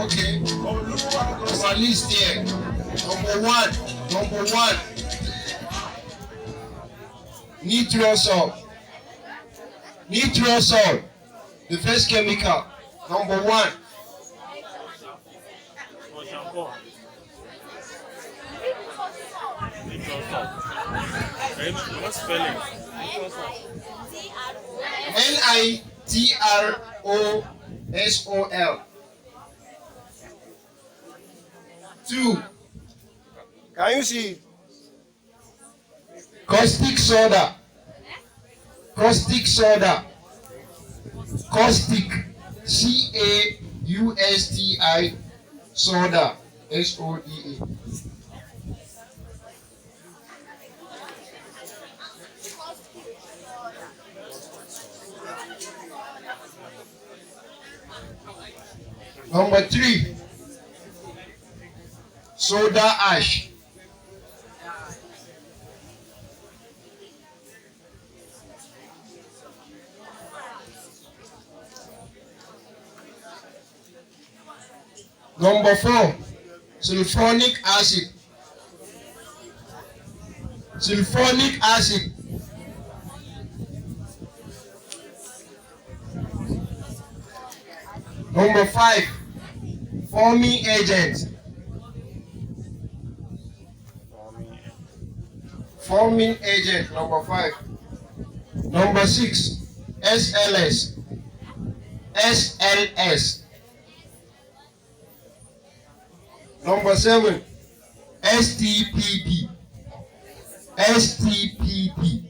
Okay. Our list here. Number one. Nitrosol. The first chemical. Number one. What's spelling? Nitrosol. 2. Can you see? Caustic soda. Caustic. CAUSTI. Soda. SODA. Number 3. Soda ash. Number 4. Sulfonic acid. Number 5. Forming agent. Number 5. Number 6. SLS. Number 7. STPP. STPP.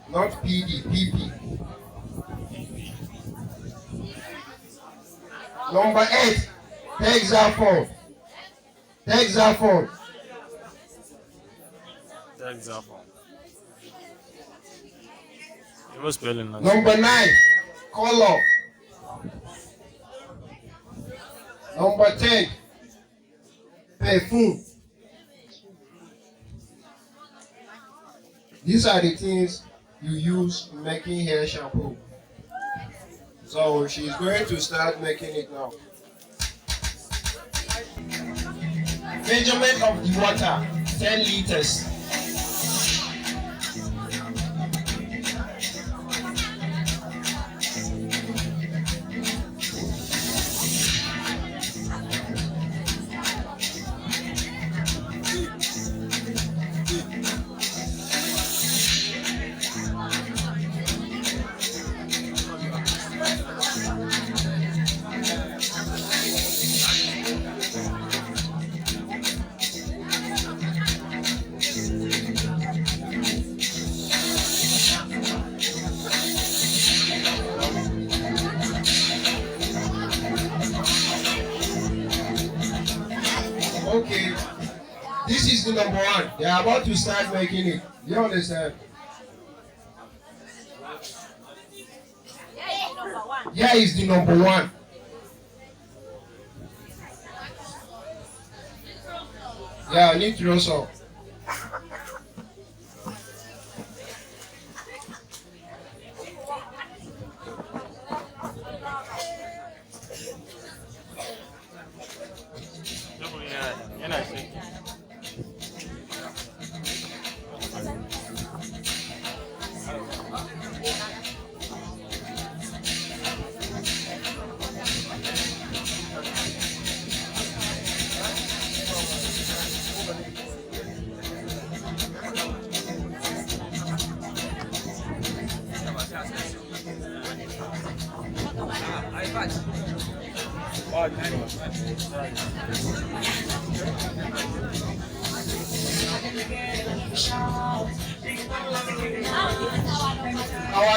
Not PD. PP. Number 8. Hexaphone. What's spelling? Number 9. Color. Number 10. Perfume. These are the things you use making hair shampoo. So she's going to start making it now. Measurement of the water, 10 liters. Okay, this is the number 1. They are about to start making it. You understand? Here is the number 1. Yeah, I need to know some. Our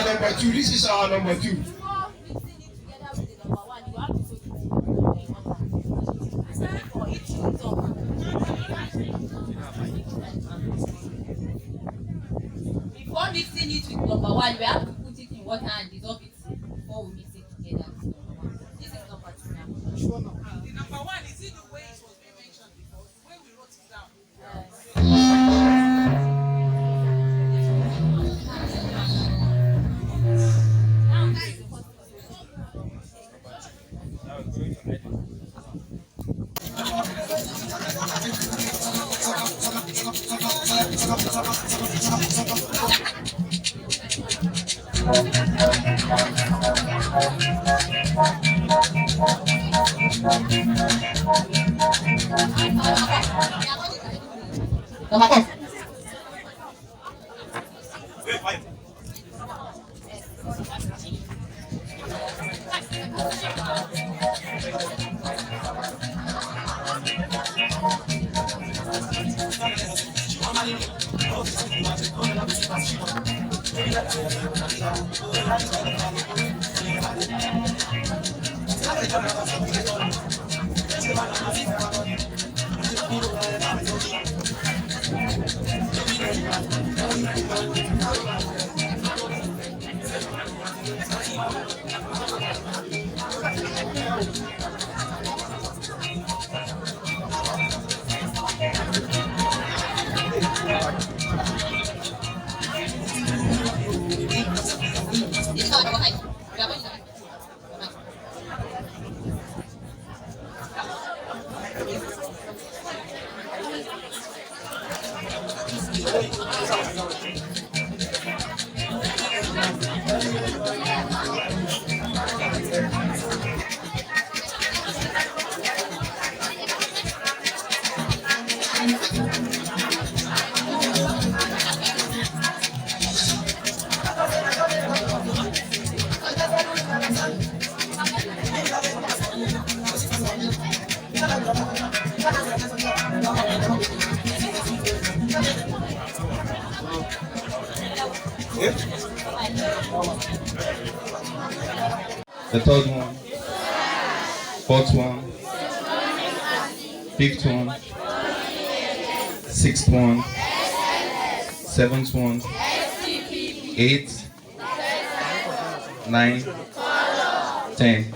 number two. This is our number two. Before mixing it with number one, we have to put it in water and dissolve it before we mix it together. This is number two now. The number one is it the way it was being mentioned before, the way we wrote it down. Number four. This is number five. We are going to The third one, fourth one, fifth one, sixth one, seventh one, eighth, 9, 10.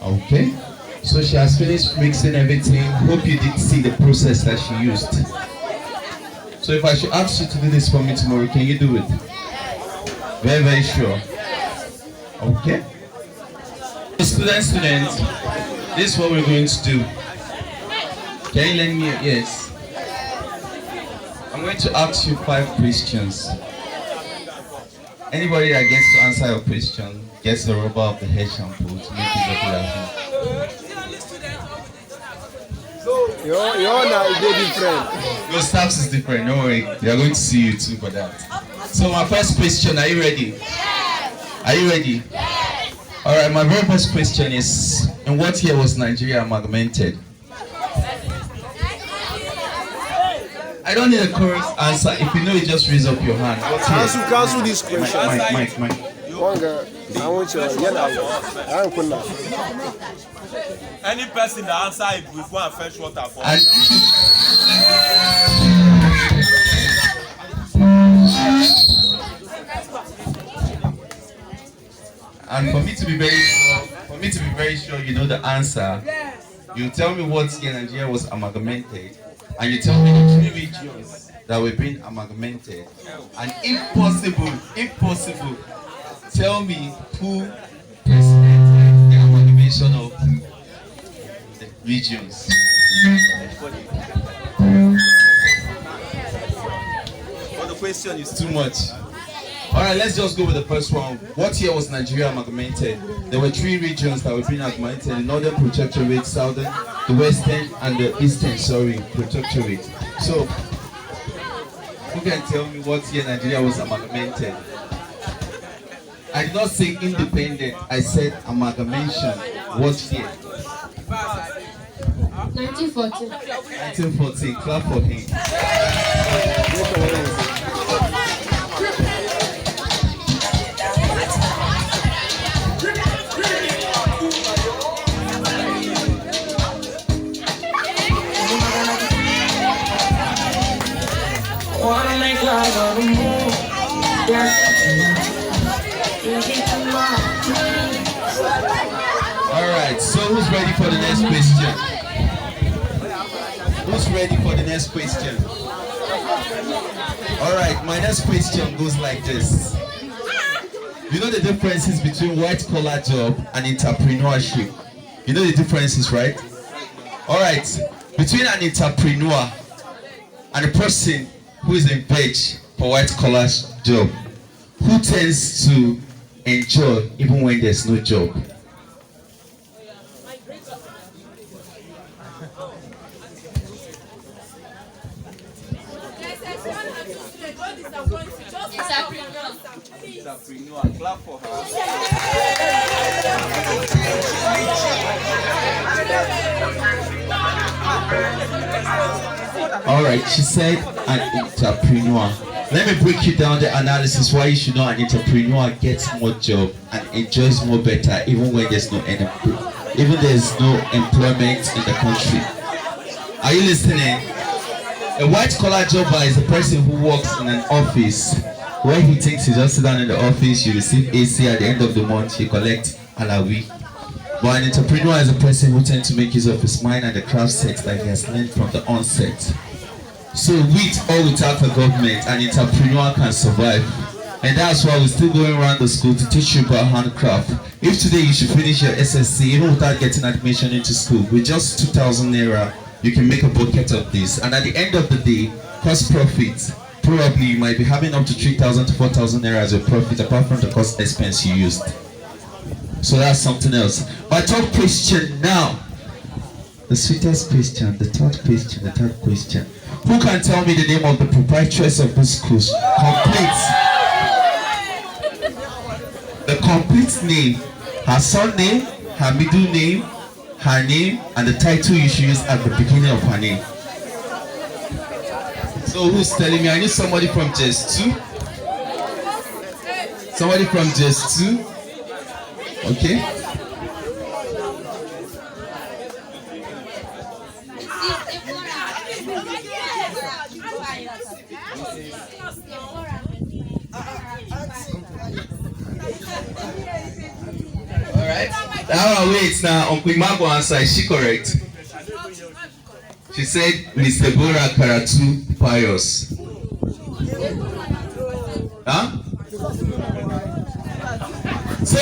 Okay. So she has finished mixing everything. Hope you did see the process that she used. So if I should ask you to do this for me tomorrow, can you do it? Very, very sure. Okay. So students, this is what we're going to do. Can you lend me? Yes. I'm going to ask you 5 questions. Anybody that gets to answer your question gets the rubber of the hair shampoo to make it look Your own is different. Your staffs is different, don't worry. They are going to see you too for that. So my first question, are you ready? Yes. Are you ready? Yes. Alright, my very first question is, in what year was Nigeria amalgamated? I don't need a correct answer. If you know it, just raise up your hand. Cancel this question. Mike. One girl, I want you. Any person that answer it with one fresh water for and for me to be very sure, you know the answer. You tell me what year Nigeria was amalgamated, and you tell me the 3 regions that were being amalgamated, and if possible, tell me who preceded the amalgamation of the regions. But the question is too much. Alright, let's just go with the first one. What year was Nigeria amalgamated? There were 3 regions that were being amalgamated: the Northern Protectorate, Southern, the Western, and the Eastern, Protectorate. So, who can tell me what year Nigeria was amalgamated? I did not say independent, I said amalgamation. What year? 1914. 1914. Clap for him. Wanna make love on the moon. Alright, so who's ready for the next question? Who's ready for the next question? Alright, my next question goes like this. You know the differences between white collar job and entrepreneurship? You know the differences, right? Alright, between an entrepreneur and a person who is engaged for white collar job, who tends to enjoy even when there's no job? Entrepreneur, clap for her. Alright, she said an entrepreneur. Let me break you down the analysis why you should know an entrepreneur gets more job and enjoys more better even when there's no employment in the country. Are you listening? A white collar jobber is a person who works in an office where he thinks you just sit down in the office, you receive AC at the end of the month, you collect alawi. But an entrepreneur is a person who tends to make use of his mind and the craft set that he has learned from the onset. So with or without the government, an entrepreneur can survive. And that's why we're still going around the school to teach you about handcraft. If today you should finish your SSC even without getting admission into school, with just 2,000 naira, you can make a bucket of this. And at the end of the day, cost profit, probably you might be having up to 3,000 to 4,000 naira as your profit apart from the cost expense you used. So that's something else. My third question now. The sweetest question, the third question. Who can tell me the name of the proprietress of this school? Complete. The complete name, her surname, her middle name, her name, and the title you should use at the beginning of her name. So who's telling me? I need somebody from JS 2. Somebody from JS 2. Okay. Alright. Now wait now. Uncle Imago answer. Is she correct? She said Miss Deborah Karatu Pius. Huh? So,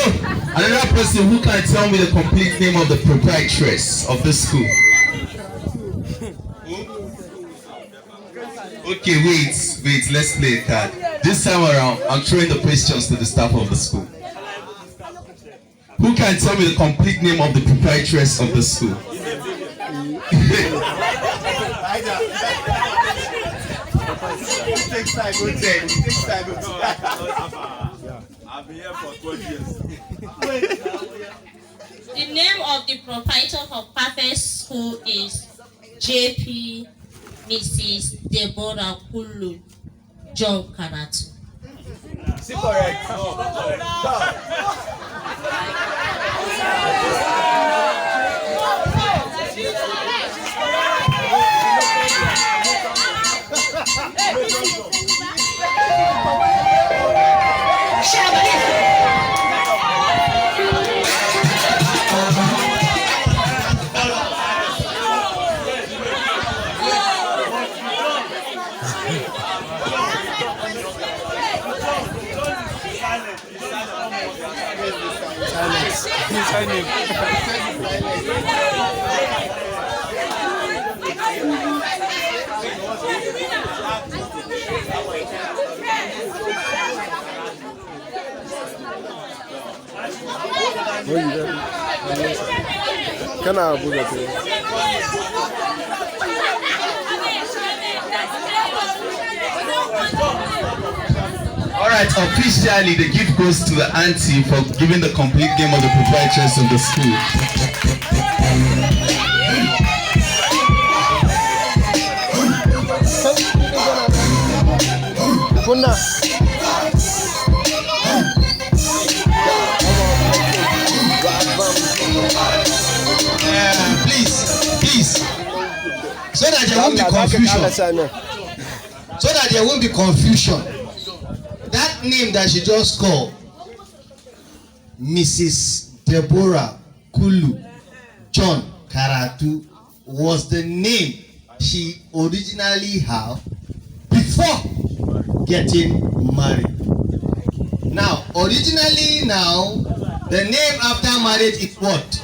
another person who can tell me the complete name of the proprietress of the school. Okay, wait, let's play a card. This time around, I'm throwing the questions to the staff of the school. Who can tell me the complete name of the proprietress of the school? I've been here for 12 years. The name of the proprietor of Perfect School is JP Mrs. Deborah Kulu John Karatu. Is it correct? Alright, officially the gift goes to the auntie for giving the complete name of the proprietress of the school. Please, so that there won't be confusion. So that there won't be confusion. That name that she just called, Mrs. Deborah Kulu John Karatu, was the name she originally had before getting married. Now, originally the name after marriage is what?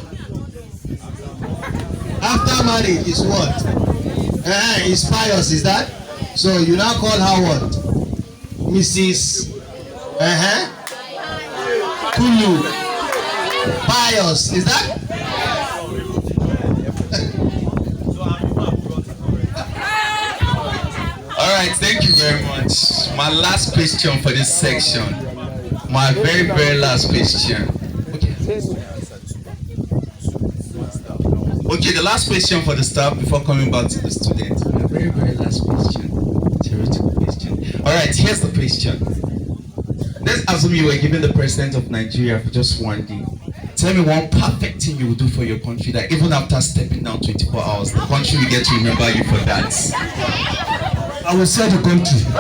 After marriage is what? Is pious, is that? So you now call her what? Mrs. Kulu Pious, is that? Alright, thank you very much. My last question for this section. My very, very last question. Okay, the last question for the staff before coming back to the students. My very, very last question. Theoretical question. Alright, here's the question. Let's assume you were given the president of Nigeria for just one day. Tell me one perfect thing you will do for your country that even after stepping down 24 hours, the country will get to remember you for that. I will sell the country. I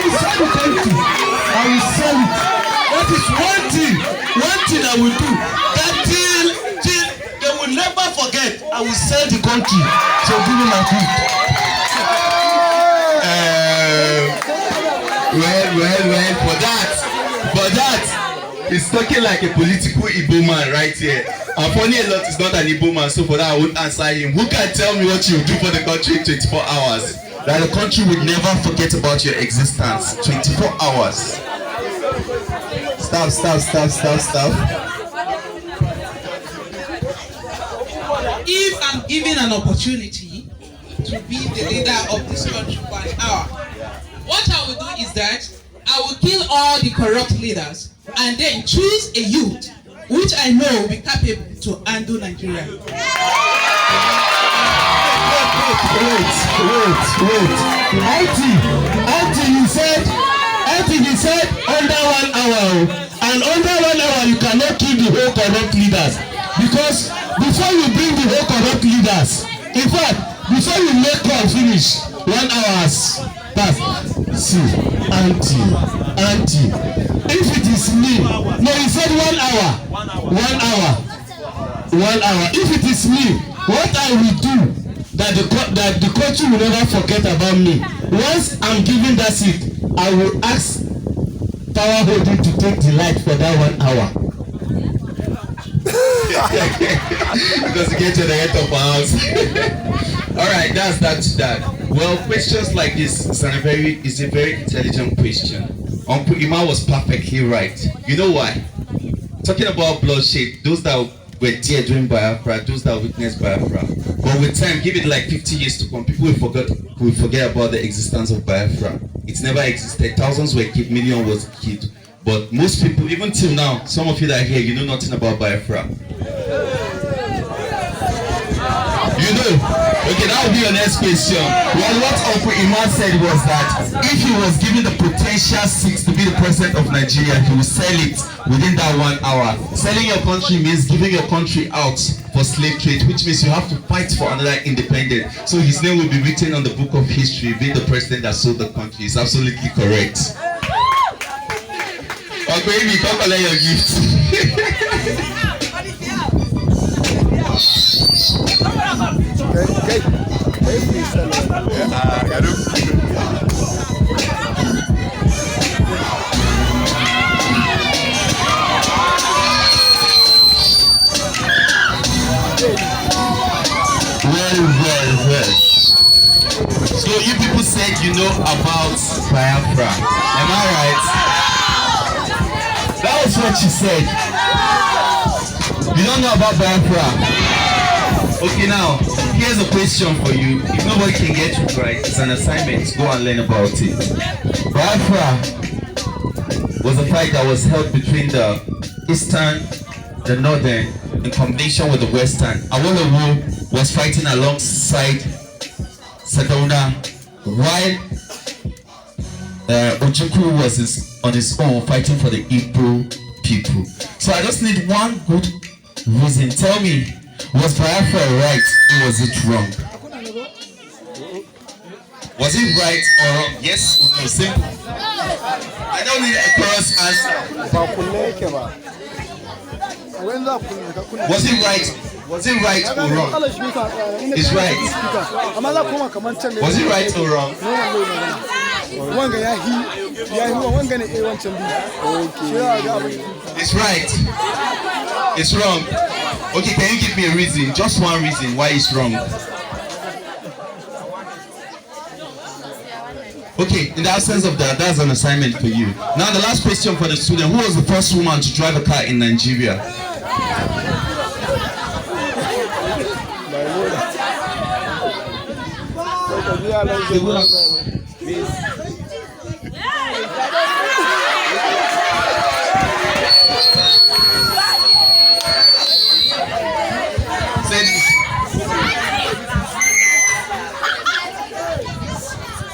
will sell the country. I will sell it. That is one thing I will do. That till they will never forget. I will sell the country. So give me my food. Well, for that, he's talking like a political Igbo man right here. And funny a lot is not an Igbo man, so for that I won't answer him. Who can tell me what you do for the country in 24 hours? That the country will never forget about your existence. 24 hours. Stop. If I'm given an opportunity to be the leader of this country for an hour, what I will do is that I will kill all the corrupt leaders and then choose a youth which I know will be capable to handle Nigeria. Wait. Auntie, you said under 1 hour, and under 1 hour you cannot kill the whole corrupt leaders, because before you bring the whole corrupt leaders, in fact, before you make one finish, 1 hour pass. See, auntie, if it is me, no, you said 1 hour. 1 hour. If it is me, what I will do that the country will never forget about me. Once I'm given that seat, I will ask power holding to take the light for that 1 hour. Because you get to the head of our house. Alright, that's that. Well, questions like this is a very intelligent question. Uncle Ima was perfectly right. You know why? Talking about bloodshed, those that were there during Biafra, those that witnessed Biafra. But with time, give it like 50 years to come, people will forget about the existence of Biafra. It's never existed. Thousands were killed, millions was killed. But most people, even till now, some of you that are here, you know nothing about Biafra. You know? Okay, that will be your next question. Well, what Uncle Iman said was that if he was given the potential seat to be the president of Nigeria, he will sell it within that 1 hour. Selling your country means giving your country out for slave trade, which means you have to fight for another independence. So his name will be written on the book of history, being the president that sold the country. It's absolutely correct. Okay, baby, come collect your gift. Well. So you people said you know about Biafra. Am I right? That was what she said. You don't know about Biafra. Okay, now here's a question for you. If nobody can get it right, it's an assignment. Go and learn about it. Biafra was a fight that was held between the Eastern, the Northern, in combination with the Western. Awolowo was fighting alongside Sadauna while Ojukwu was on his own fighting for the Igbo people. So I just need one good reason. Tell me, was Biafra right or was it wrong? Was it right or wrong? Yes or no? Simple. I don't need a cross answer. Was it right? Was it right or wrong? It's right. Was it right or wrong? It's right. It's wrong. Okay, can you give me a reason? Just one reason why it's wrong. Okay, in the absence of that, that's an assignment for you. Now the last question for the student. Who was the first woman to drive a car in Nigeria?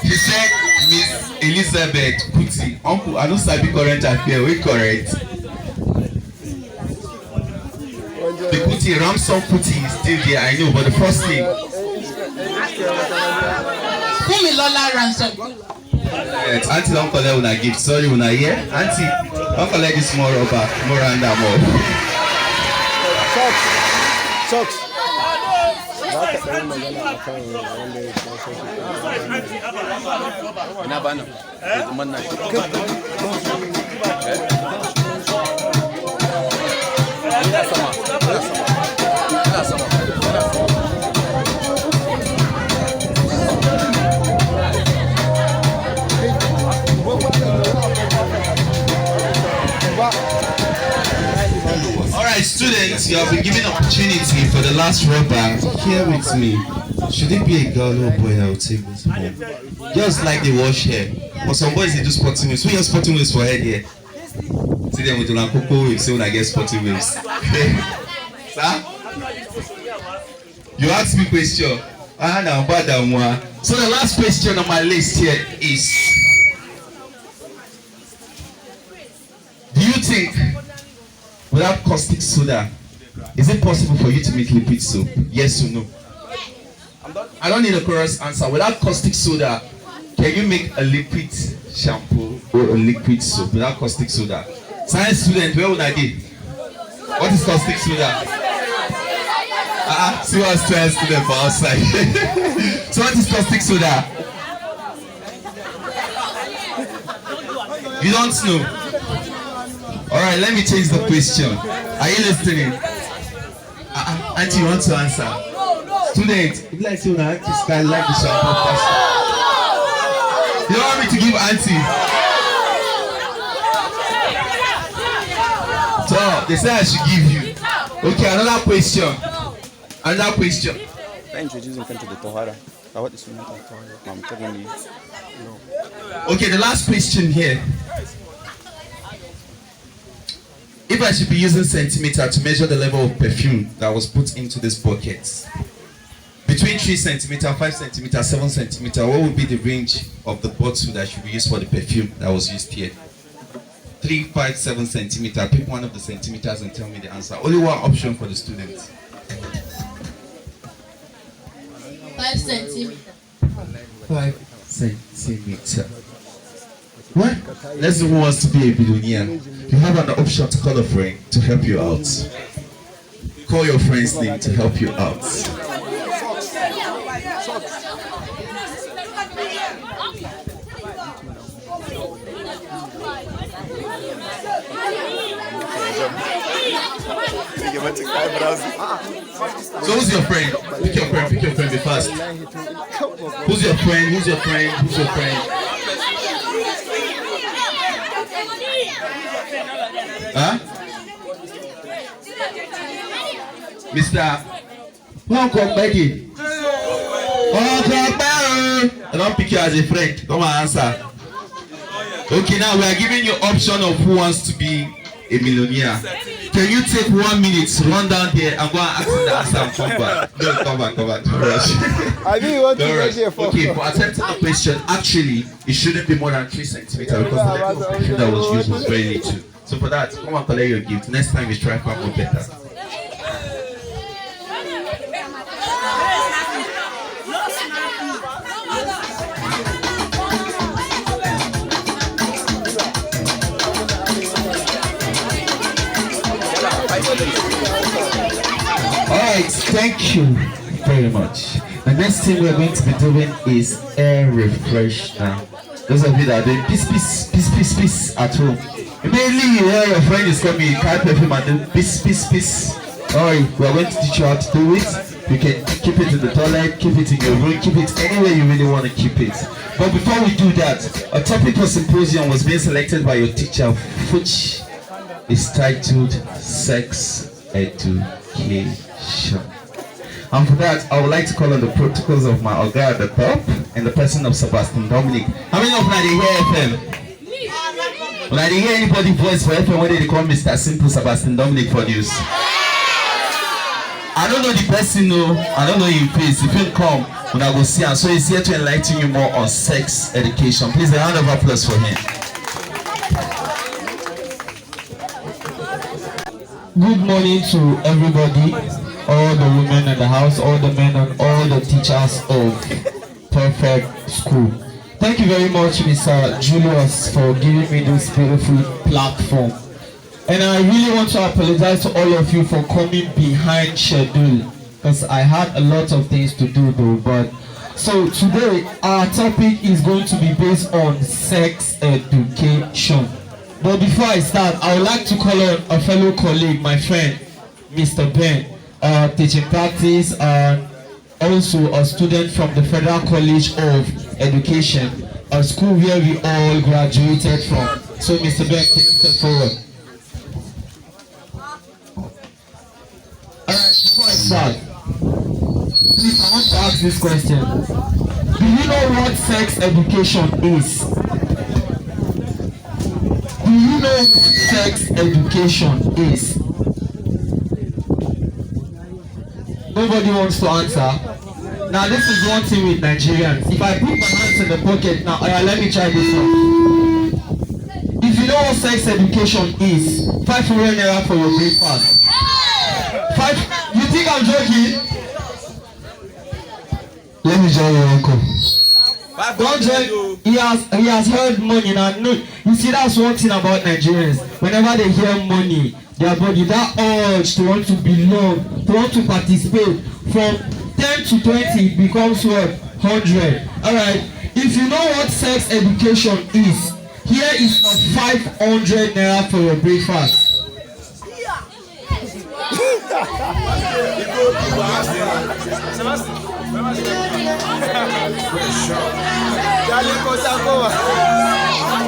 He said Miss Elizabeth Kuti. Uncle, I don't sabi current affair. We correct. The Kuti, Ramson Kuti is still there, I know, but the first name. Fumilola Ransom. Yes, Auntie don't collect when I give. Sorry when I hear. Auntie, don't collect this more rubber, more and more. Socks. Alright, students, you have been given opportunity for the last rubber. Here with me. Should it be a girl or boy that will take this home? Just like they wash hair. For some boys, they do sporting waves. Who has sporting waves for head here? See them with the cocoa waves, so when I get sporting waves. Sir? You asked me question. So the last question on my list here is: do you think without caustic soda, is it possible for you to make liquid soap? Yes or no? I don't need a chorus answer. Without caustic soda, can you make a liquid shampoo or a liquid soap without caustic soda? Science student, where would I be? What is caustic soda? See what science student for outside. So what is caustic soda? You don't know? Alright, let me change the question. Are you listening? Auntie, you want to answer? Student, if you like to say auntie sky like the shampoo person. You don't want me to give auntie? So they say I should give you. Okay, another question. Another question. Okay, the last question here. If I should be using centimeter to measure the level of perfume that was put into this bucket, between 3 centimeter, 5 centimeter, 7 centimeter, what would be the range of the bottle that should be used for the perfume that was used here? 3, 5, 7 centimeter. Pick one of the centimeters and tell me the answer. Only one option for the students. 5 centimeter. 5 centimeter. What? Let's see who wants to be a billionaire. You have an option to call a friend to help you out. Call your friend's name to help you out. So who's your friend? Pick your friend, be fast. Who's your friend? Huh? Mr. Uncle Becky. Uncle Barrow. I don't pick you as a friend. Come on, answer. Okay, now we are giving you option of who wants to be a millionaire. Can you take 1 minute to run down there and go and ask him the answer and come back? No, come back. Don't rush. I mean, what Don't rush. Okay, for attempting a question, actually, it shouldn't be more than 3 centimeters because the level of pressure that was used was very little. So for that, come and collect your gift. Next time you try to more better. Alright, thank you very much. The next thing we're going to be doing is air refresh now. Those of you that are doing peace at home. Immediately you hear your friend is coming, you can't perfume and do peace. Alright, we're going to teach you how to do it. You can keep it in the toilet, keep it in your room, keep it anywhere you really want to keep it. But before we do that, a topic for symposium was being selected by your teacher, which is titled Sex Education. And for that, I would like to call on the protocols of my Oga at the top and the person of Sebastian Dominic. How many of you hear FM? When I hear anybody voice for FM, when they call Mr. Simple Sebastian Dominic for news. I don't know the person, no. I don't know your face. If you come, when I go see him, so he's here to enlighten you more on sex education. Please, a round of applause for him. Good morning to everybody, all the women in the house, all the men and all the teachers of Perfect School. Thank you very much, Mr. Julius, for giving me this beautiful platform. And I really want to apologize to all of you for coming behind schedule, because I had a lot of things to do though. But so today our topic is going to be based on sex education. But before I start, I would like to call on a fellow colleague, my friend, Mr. Ben, teaching practice and also a student from the Federal College of Education, a school where we all graduated from. So Mr. Ben, can you step forward? Alright, before I start, please, I want to ask this question. Do you know what sex education is? Do you know what sex education is? Nobody wants to answer. Now this is one thing with Nigerians. If I put my hands in the pocket now, let me try this one. If you know what sex education is, 500 naira for your breakfast. You think I'm joking? Let me join your uncle. Don't join. He has heard money now. No, you see, that's one thing about Nigerians. Whenever they hear money, their body, that urge to want to belong, to want to participate, from 10 to 20 it becomes what? 100. Alright, if you know what sex education is, here is a 500 naira for your breakfast.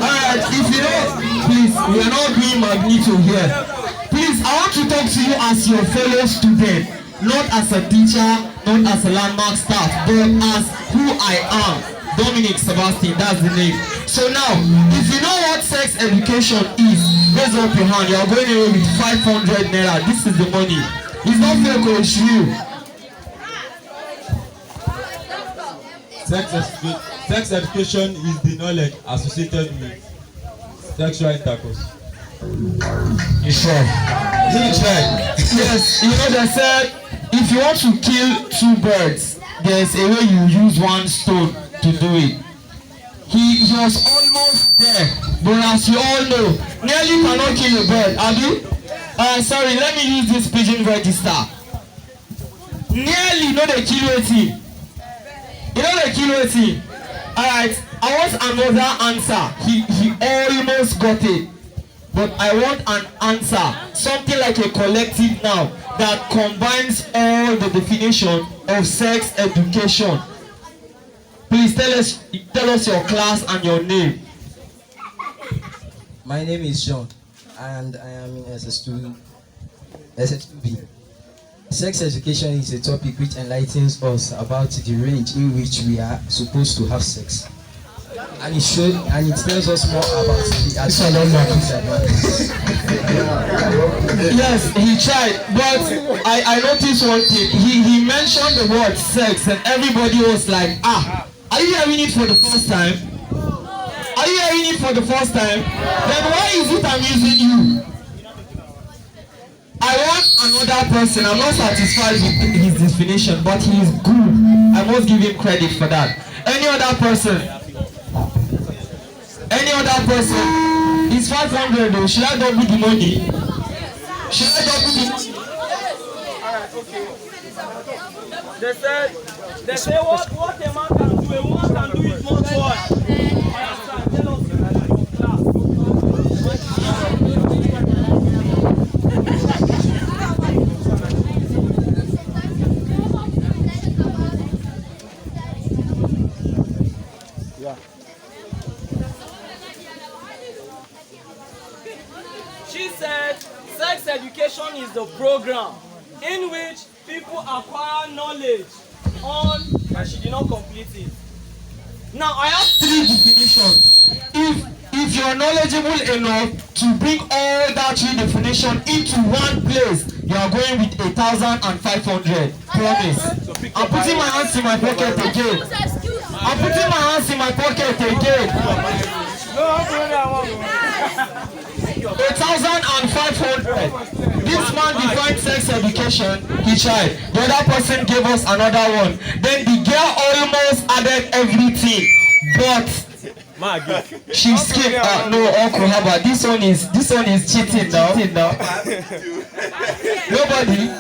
Alright, if you know, please, we are not doing Magneto here. Please, I want to talk to you as your fellow student, not as a teacher, not as a landmark staff, but as who I am, Dominic Sebastian, that's the name. So now, if you know what sex education is, raise up your hand. You are going away with 500 naira. This is the money. It's not fake, it's real. Sex education is the knowledge associated with sexual intercourse. You sure? Yes, you know they said if you want to kill two birds, there's a way you use one stone to do it. He was almost there, but as you all know, nearly cannot kill a bird. Sorry, let me use this pigeon register. Nearly, no, they kill it. You know they kill it. Alright, I want another answer. He almost got it. But I want an answer, something like a collective now, that combines all the definition of sex education. Please tell us your class and your name. My name is Sean, and I am in SS2B. Sex education is a topic which enlightens us about the range in which we are supposed to have sex. And it tells us more about the advantages. Yes, he tried, but I noticed one thing. He mentioned the word sex, and everybody was like, ah, are you hearing it for the first time? Are you hearing it for the first time? Then why is it amusing you? I want another person. I'm not satisfied with his definition, but he is good. I must give him credit for that. Any other person? Any other person? It's 500 though. Should I double the money? Should I double the money? They say what a man can do, a woman can do it more twice. She said sex education is the program in which people acquire knowledge on, and she did not complete it. Now I have 3 definitions. If you're knowledgeable enough to bring all that 3 definitions into one place, you are going with 1,500. Promise. I'm putting my hands in my pocket again. I'm putting my hands in my pocket again. 1,500. This man defined sex education. He tried. The other person gave us another one. Then the girl almost added everything, but she skipped. No, Uncle Haba. This one is cheating now. Nobody.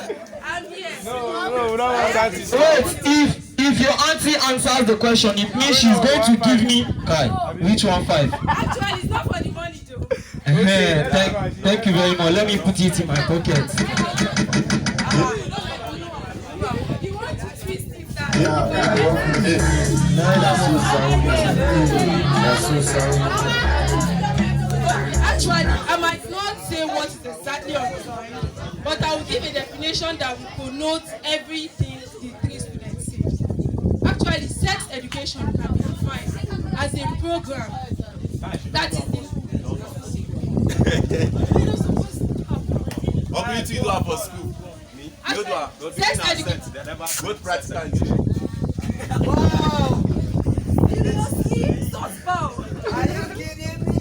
Wait, if your auntie answers the question, it means she's going to give me. Kai, which one 5? Actually, it's not for the money too. Thank you very much. Let me put it in my pocket. You want to twist it down. Actually, I might not say what is exactly on the line, but I will give a definition that will connote everything the 3 students say. Actually, sex education can be defined as a program that is Community do have for school. sex education. Both practical and Wow! Seriously? Are you kidding me?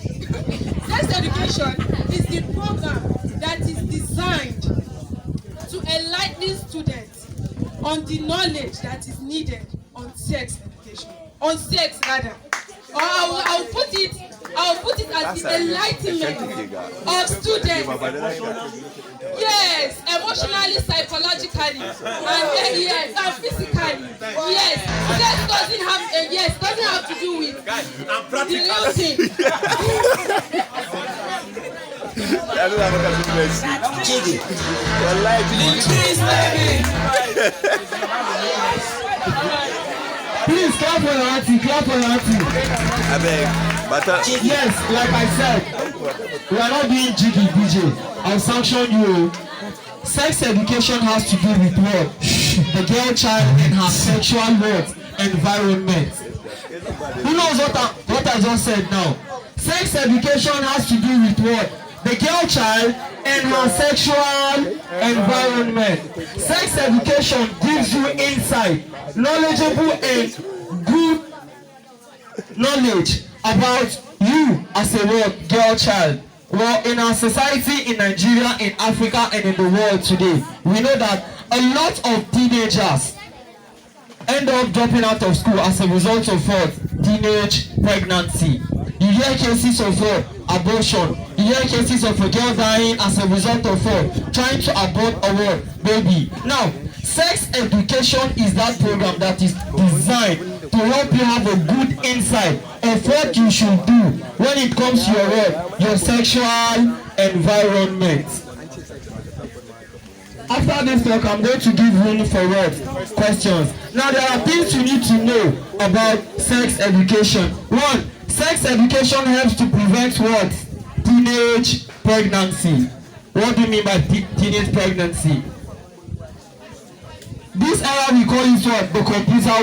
Sex education is the program that is designed to enlighten students on the knowledge that is needed on sex education. On sex rather. Or I'll put it as the enlightenment of students. Yes, emotionally, psychologically, and yes, and physically. Yes, sex doesn't have to do with the real thing. Please clap for your auntie. Clap for your auntie. Yes, like I said, we are not doing jiggy DJ. I'll sanction you. Sex education has to do with what? The girl child and her sexual environment. Who knows what I just said now? Sex education has to do with what? The girl child and her sexual environment. Sex education gives you insight, knowledgeable and good knowledge about you as a girl child. Well, in our society, in Nigeria, in Africa, and in the world today, we know that a lot of teenagers end up dropping out of school as a result of what? Teenage pregnancy. You hear cases of abortion. You hear cases of a girl dying as a result of trying to abort a baby. Now, sex education is that program that is designed to help you have a good insight of what you should do when it comes to your sexual environment. After this talk, I'm going to give room for questions. Now, there are things you need to know about sex education. 1, sex education helps to prevent what? Teenage pregnancy. What do you mean by teenage pregnancy? This era we call it what? The computer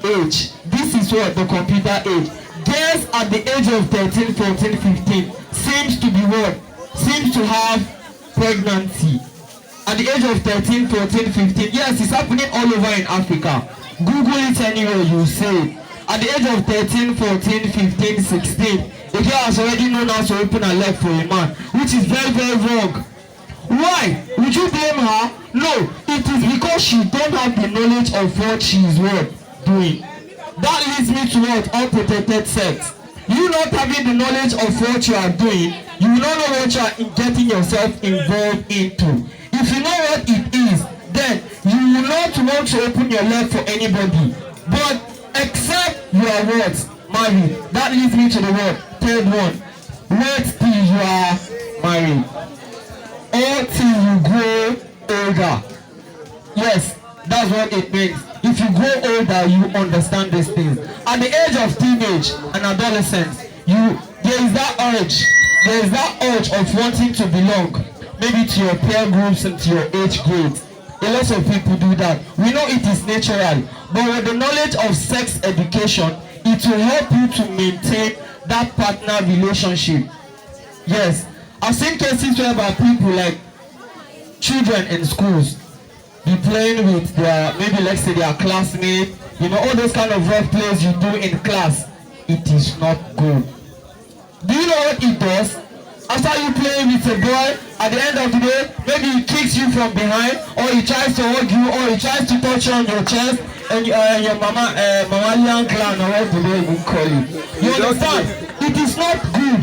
age. This is what? The computer age. Girls at the age of 13, 14, 15 seems to be what? seems to have pregnancy at the age of 13, 14, 15. Yes, it's happening all over in Africa. Google it anywhere, you say. At the age of 13, 14, 15, 16, a girl has already known how to open her leg for a man, which is very, very wrong. Why? Would you blame her? No, it is because she don't have the knowledge of what she is doing. That leads me to what? Unprotected sex. You not having the knowledge of what you are doing, you will not know what you are getting yourself involved into. If you know what it is, then you will not want to open your leg for anybody. But except you are what? Married. That leads me to the word. Third one. Wait till you are married. Or till you grow older. Yes, that's what it means. If you grow older, you understand these things. At the age of teenage and adolescence, there is that urge of wanting to belong, maybe to your peer groups and to your age grades. A lot of people do that. We know it is natural, but with the knowledge of sex education, it will help you to maintain that partner relationship. Yes, I've seen cases whereby people, like children in schools, be playing with their, maybe let's say their classmates, you know, all those kind of rough plays you do in class. It is not good. Do you know what it does? After you play with a boy, at the end of the day, maybe he kicks you from behind, or he tries to hug you, or he tries to touch you on your chest, and your mammalian clan, or what do they even call you? You understand? It is not good.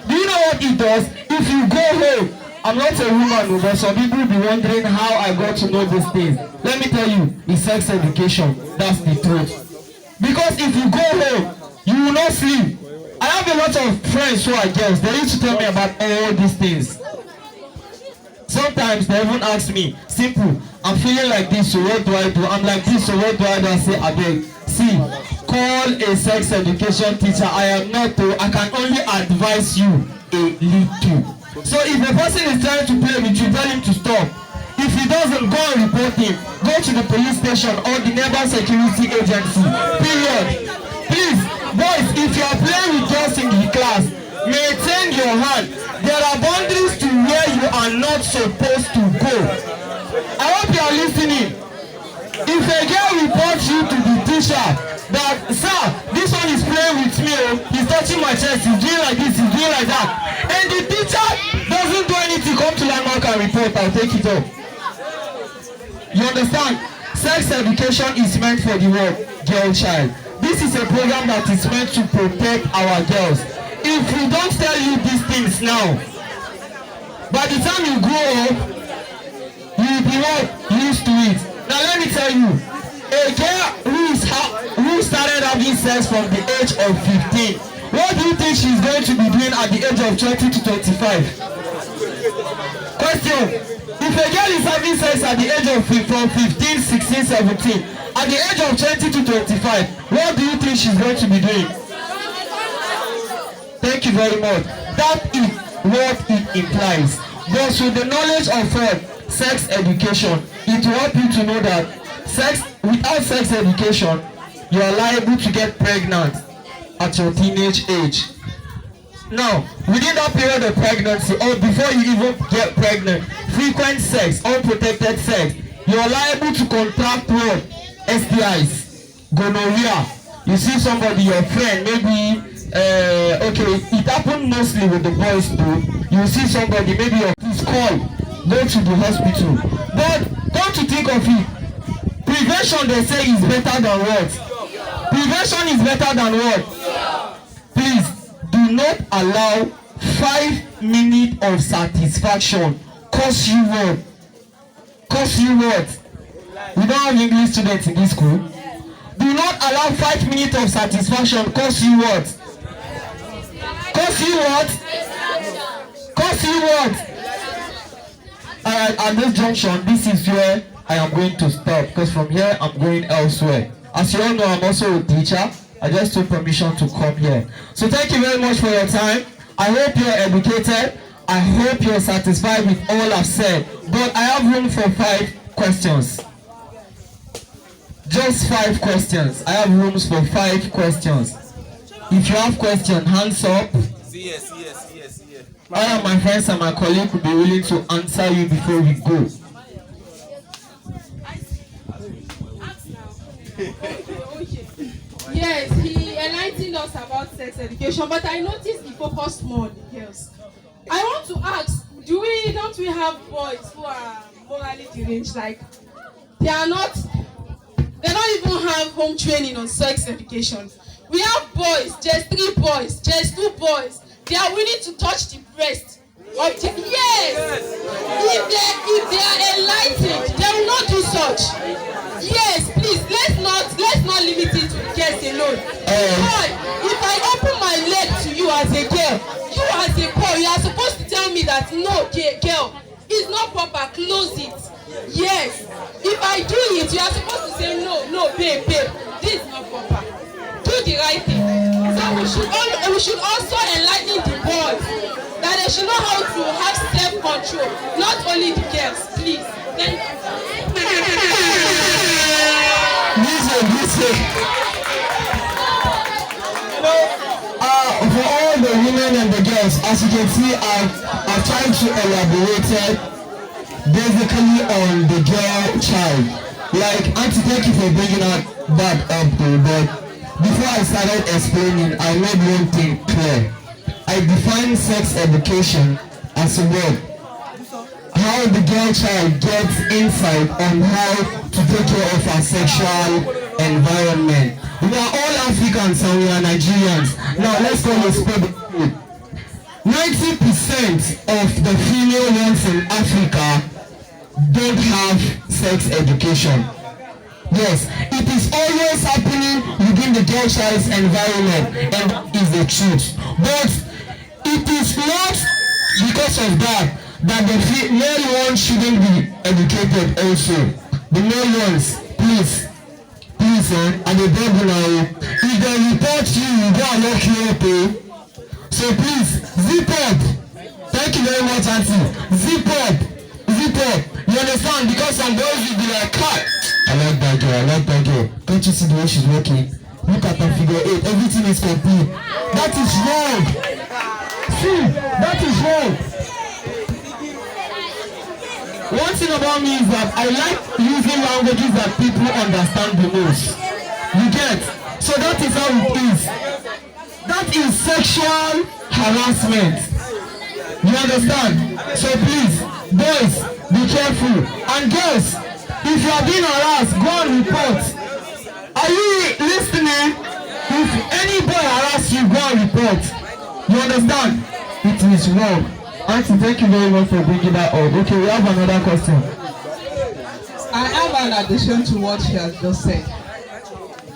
Do you know what it does? If you go home, I'm not a woman, but some people will be wondering how I got to know these things. Let me tell you, it's sex education. That's the truth. Because if you go home, you will not sleep. I have a lot of friends who are girls. They used to tell me about all these things. Sometimes they even ask me, simple, I'm feeling like this, so what do I do? I'm like this, so what do I do? I say, I beg, see, call a sex education teacher. I am not, I can only advise you a little. So if a person is trying to play with you, tell him to stop. If he doesn't, go and report him. Go to the police station or the neighbor security agency. Period. Please, boys, if you are playing with girls in the class, maintain your hand. There are boundaries to where you are not supposed to go. I hope you are listening. If a girl reports you to the teacher that, sir, this one is playing with me, he's touching my chest, he's doing like this, he's doing like that, and the teacher doesn't do anything, come to landmark and report, I'll take it up. You understand? Sex education is meant for the word girl child. This is a program that is meant to protect our girls. If we don't tell you these things now, by the time you grow up, you will be what? Used to it. Now let me tell you, a girl who started having sex from the age of 15, what do you think she's going to be doing at the age of 20 to 25? Question. If a girl is having sex at the age of from 15, 16, 17, at the age of 20 to 25, what do you think she's going to be doing? Thank you very much. That is what it implies. But with the knowledge of sex education, it will help you to know that without sex education, you are liable to get pregnant at your teenage age. Now, within that period of pregnancy, or before you even get pregnant, frequent sex, unprotected sex, you are liable to contract what? STIs, gonorrhea. You see somebody, your friend, maybe, okay, it happened mostly with the boys too. You see somebody, maybe your please call, go to the hospital. But come to think of it, prevention, they say, is better than what? Prevention is better than what? Please, do not allow 5 minutes of satisfaction cost you what? Cost you what? We don't have English students in this school. Do not allow 5 minutes of satisfaction cost you what? Cost you what? Cost you what? Alright, at this junction, this is where I am going to stop, because from here I'm going elsewhere. As you all know, I'm also a teacher. I just took permission to come here. So thank you very much for your time. I hope you're educated. I hope you're satisfied with all I've said. But I have room for 5 questions. Just 5 questions. I have rooms for 5 questions. If you have questions, hands up. Yes. All of my friends and my colleagues will be willing to answer you before we go. Yes, he enlightened us about sex education, but I noticed he focused more on the girls. I want to ask, don't we have boys who are morally deranged? Like, they don't even have home training on sex education. We have boys, just 3 boys, just 2 boys. They are willing to touch the breast of the, yes. If they are enlightened, they will not do such. Yes, please, let's not limit it to the girls alone. Boy, if I open my leg to you as a girl, you as a boy, you are supposed to tell me that no, girl, it's not proper, close it. Yes, if I do it, you are supposed to say no, babe, this is not proper. Do the right thing. So we should also enlighten the boys that they should know how to have self-control, not only the girls, please. Thank you. Listen. For all the women and the girls, as you can see, I've tried to elaborate it basically on the girl child. Like, Auntie, thank you for bringing that up, but before I started explaining, I made one thing clear. I define sex education as a word. How the girl child gets insight on how to take care of her sexual environment. We are all Africans and we are Nigerians. Now let's go and spread the food. 90% of the female ones in Africa don't have sex education. Yes, it is always happening within the girl child's environment, and that is the truth. But it is not because of that the male ones shouldn't be educated also. The male ones, please, and the devil now, if they report you, you go and lock you up. So please, zip up. Thank you very much, Auntie. Zip up. You understand? Because some boys will be like, cut. I like that girl. Can't you see the way she's working? Look at her figure 8. Everything is complete. That is wrong. See, that is wrong. One thing about me is that I like using languages that people understand the most. You get? So that is how it is. That is sexual harassment. You understand? So please, boys, be careful. And girls, if you are being harassed, go and report. Are you listening? If any boy harass you, go and report. You understand? It is wrong. Auntie, thank you very much for bringing that up. Okay, we have another question. I have an addition to what she has just said.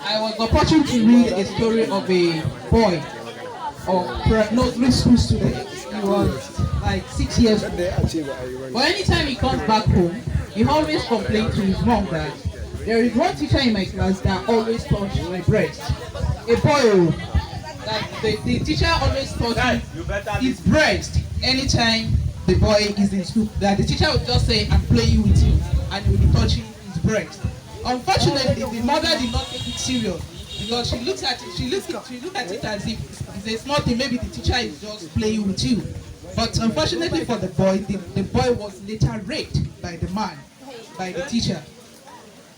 I was opportune to read a story of a boy, nursery school student. He was like 6 years old. But anytime he comes back home, he always complains to his mom that there is one teacher in my class that always touches my breast. A boy, like the teacher always touches his breast anytime the boy is in school. That the teacher would just say, "I'm playing with you," and he will be touching his breast. Unfortunately, the mother did not take it serious because she looked at it as if it's a small thing. Maybe the teacher is just playing with you. But unfortunately for the boy, the boy was later raped by the man, by the teacher.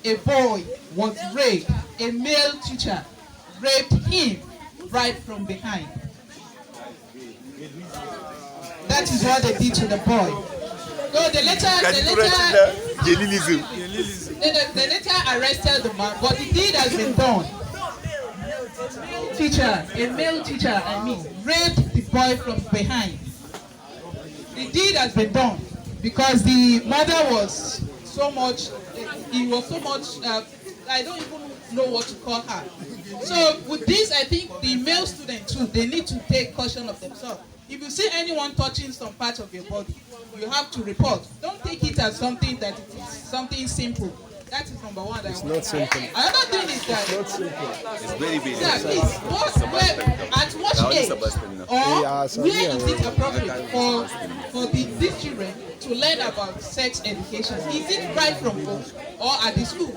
A boy was raped. A male teacher raped him right from behind. That is what they did to the boy. So they later arrested the man, but the deed has been done. A male teacher, raped the boy from behind. The deed has been done because the mother was so much, I don't even know what to call her. So with this, I think the male student too, they need to take caution of themselves. If you see anyone touching some part of your body, you have to report. Don't take it as something that it is something simple. That is number one. It's not simple. Another thing is that it's not simple. It's very big. At what age or where is it appropriate for these children to learn about sex education? Is it right from home or at the school?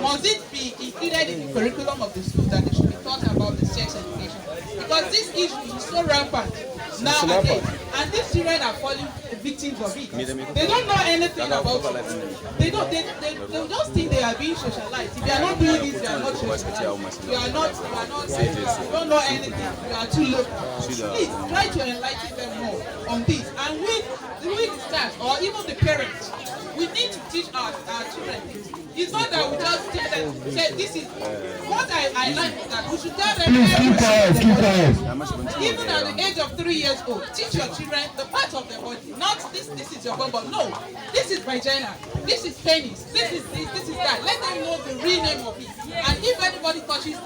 Must it be included in the curriculum of the school that they should be taught about the sex education? Because this issue is so rampant. nowadays, and these children are falling victims of it. They don't know anything about it. They just think they are being socialized. If you are not doing this, you are not socialized. You don't know anything. You are too local. Please try to enlighten them more on this. And we the staff or even the parents, we need to teach our children this. It's not that we just tell them, say this is what I like that we should tell them. Please keep quiet. Even at the age of 3 years old, teach your children the part of their body. Not this is your bum. No, this is vagina, this is penis, this is that. Let them know the real name of it. And if anybody touches,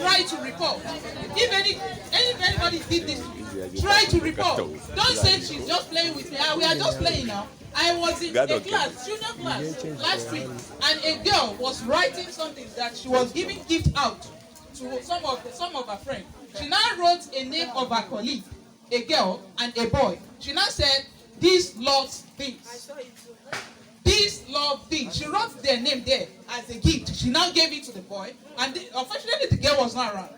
try to report. If anybody did this, try to report. Don't say she's just playing with me. We are just playing now. I was in a class, junior class, last week, and a girl was writing something that she was giving gift out to some of her friends. She now wrote a name of her colleague, a girl and a boy. She now said, "This loves things. This love things." She wrote their name there as a gift. She now gave it to the boy, and unfortunately the girl was not around.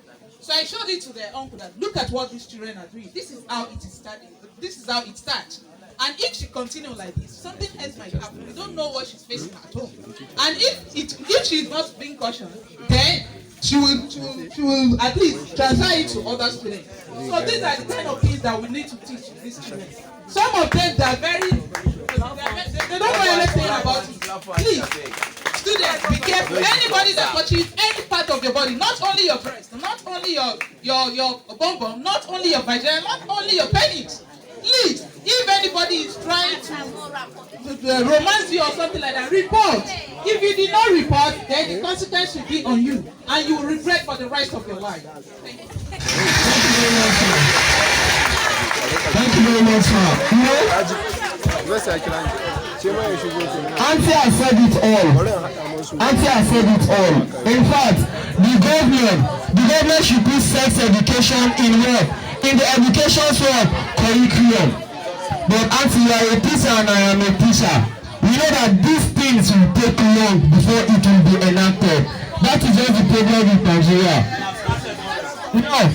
So I showed it to their uncle that look at what these children are doing. This is how it is starting. This is how it starts. And if she continues like this, something else might happen. We don't know what she's facing at home. And if she's not being cautioned, then she will at least transfer it to other students. So these are the kind of things that we need to teach these children. Some of them they don't know anything about it. Please, students, be careful. Anybody that touches any part of your body, not only your breast, not only your bum, not only your vagina, not only your penis. Please, if anybody is trying to romance you or something like that, report. If you did not report, then the consequence will be on you, and you will regret for the rest of your life. Thank you. Thank you very much, sir. Auntie has said it all. In fact, the government should put sex education in the education curriculum. But Auntie, you are a teacher and I am a teacher. We know that these things will take long before it will be enacted. That is just the problem with Nigeria. Now,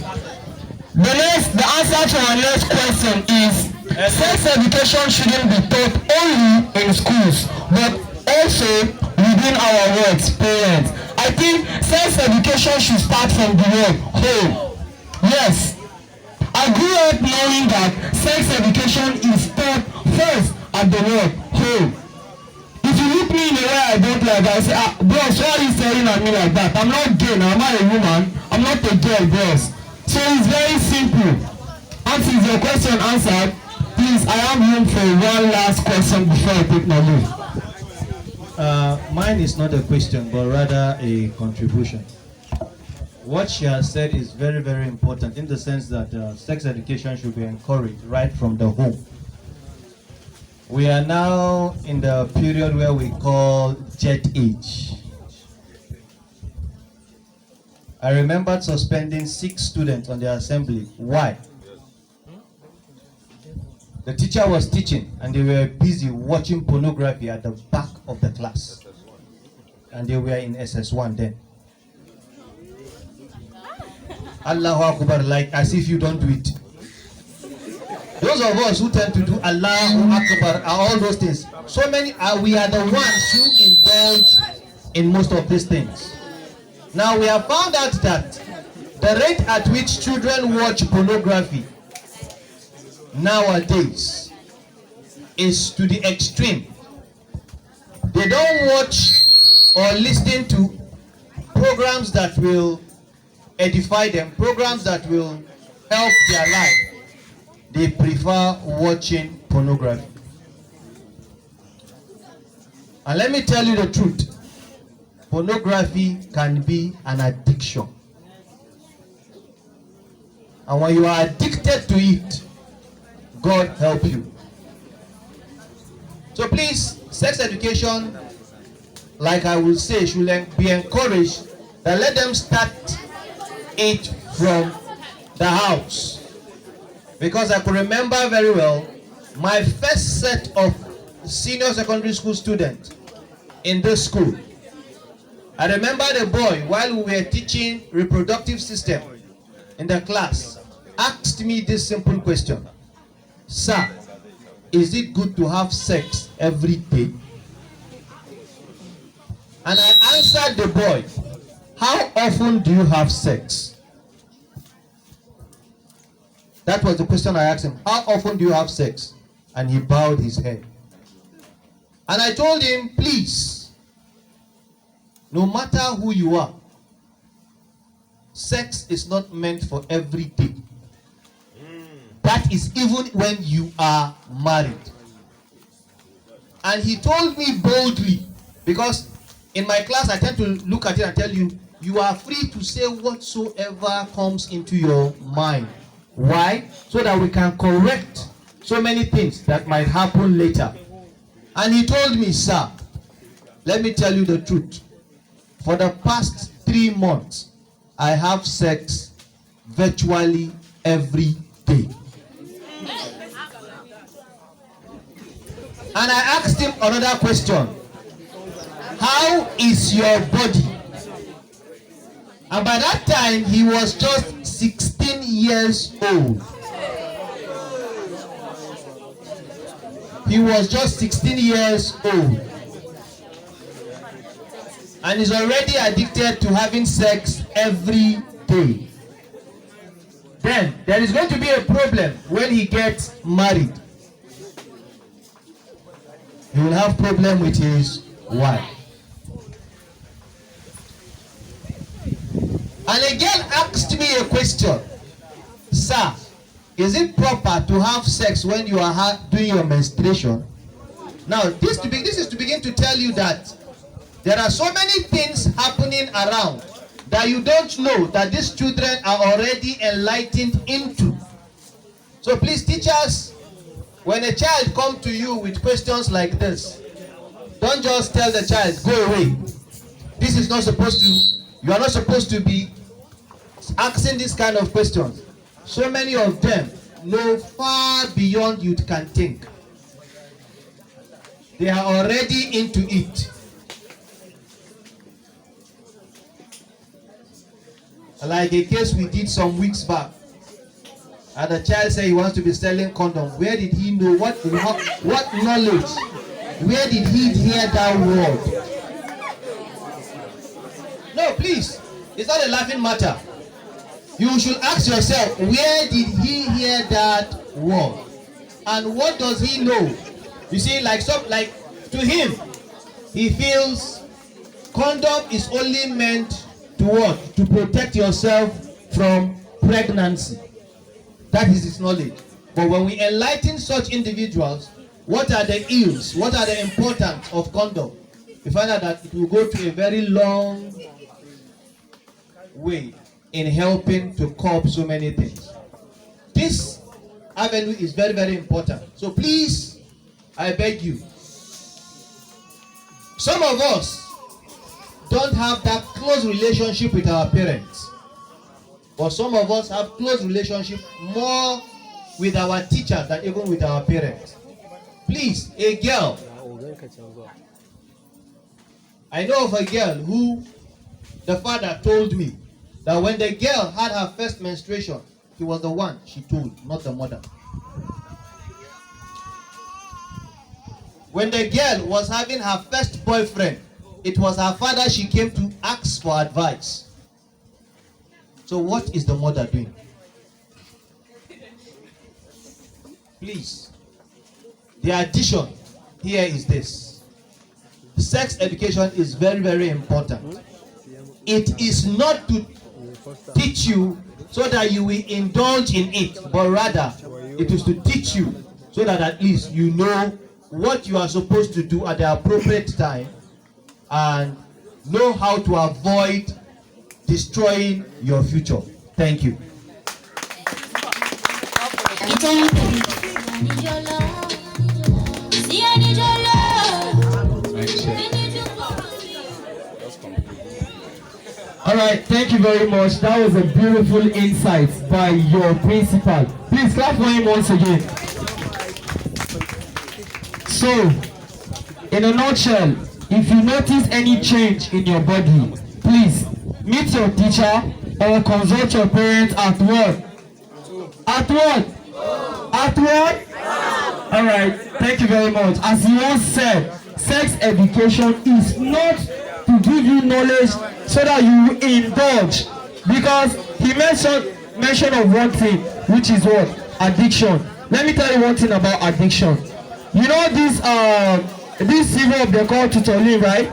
the answer to our next question is sex education shouldn't be taught only in schools, but also within our works, parents. I think sex education should start from the word home. Yes, I grew up knowing that sex education is taught first at the word home. If you look me in a way I don't like, I say, bros, why are you staring at me like that? I'm not gay now, I'm not a woman, I'm not a girl, bros. So it's very simple. Until your question answered, please, I have room for one last question before I take my leave. Mine is not a question, but rather a contribution. What she has said is very, very important in the sense that sex education should be encouraged right from the home. We are now in the period where we call jet age. I remember suspending 6 students on the assembly. Why? The teacher was teaching and they were busy watching pornography at the back of the class. And they were in SS1 then. Allahu Akbar, like as if you don't do it. Those of us who tend to do Allahu Akbar and all those things, so many we are the ones who indulge in most of these things. Now we have found out that the rate at which children watch pornography nowadays is to the extreme. They don't watch or listen to programs that will edify them, programs that will help their life. They prefer watching pornography. And let me tell you the truth, pornography can be an addiction. And when you are addicted to it, God help you. So please, sex education, like I will say, should be encouraged, that let them start it from the house. Because I could remember very well, my first set of senior secondary school students in this school. I remember the boy, while we were teaching reproductive system in the class, asked me this simple question. Sir, is it good to have sex every day? And I answered the boy, how often do you have sex? That was the question I asked him. How often do you have sex? And he bowed his head. And I told him, please, no matter who you are, sex is not meant for every day. That is even when you are married. And he told me boldly, because in my class I tend to look at it and tell you, you are free to say whatsoever comes into your mind. Why? So that we can correct so many things that might happen later. And he told me, sir, let me tell you the truth. For the past 3 months, I have sex virtually every day. And I asked him another question. How is your body? And by that time, he was just 16 years old. He was just 16 years old. And is already addicted to having sex every day. Then, there is going to be a problem when he gets married. He will have problem with his wife. And a girl asked me a question. Sir, is it proper to have sex when you are doing your menstruation? Now, this is to begin to tell you that there are so many things happening around that you don't know that these children are already enlightened into. So please, teachers, when a child comes to you with questions like this, don't just tell the child, go away. This is not supposed to, you are not supposed to be asking this kind of questions. So many of them know far beyond you can think. They are already into it. Like a case we did some weeks back. And the child said he wants to be selling condom. Where did he know? What knowledge? Where did he hear that word? No, please. It's not a laughing matter. You should ask yourself, where did he hear that word? And what does he know? You see, like to him, he feels condom is only meant to what? To protect yourself from pregnancy. That is his knowledge. But when we enlighten such individuals, what are the ills? What are the importance of condom? We find out that it will go to a very long way in helping to curb so many things. This avenue is very, very important. So please, I beg you. Some of us don't have that close relationship with our parents. But some of us have close relationship more with our teachers than even with our parents. Please, a girl. I know of a girl who the father told me that when the girl had her first menstruation, he was the one she told, not the mother. When the girl was having her first boyfriend, it was her father she came to ask for advice. So what is the mother doing? Please. The addition here is this. Sex education is very, very important. It is not to teach you so that you will indulge in it, but rather it is to teach you so that at least you know what you are supposed to do at the appropriate time and know how to avoid destroying your future. Thank you. All right, thank you very much. That was a beautiful insight by your principal. Please clap for him once again. So, in a nutshell, if you notice any change in your body, please meet your teacher or consult your parents at what? At what? At what? All right, thank you very much. As he once said, sex education is not to give you knowledge so that you indulge, because he mentioned of one thing, which is what? Addiction. Let me tell you one thing about addiction. You know this syrup they call Tutolin, right?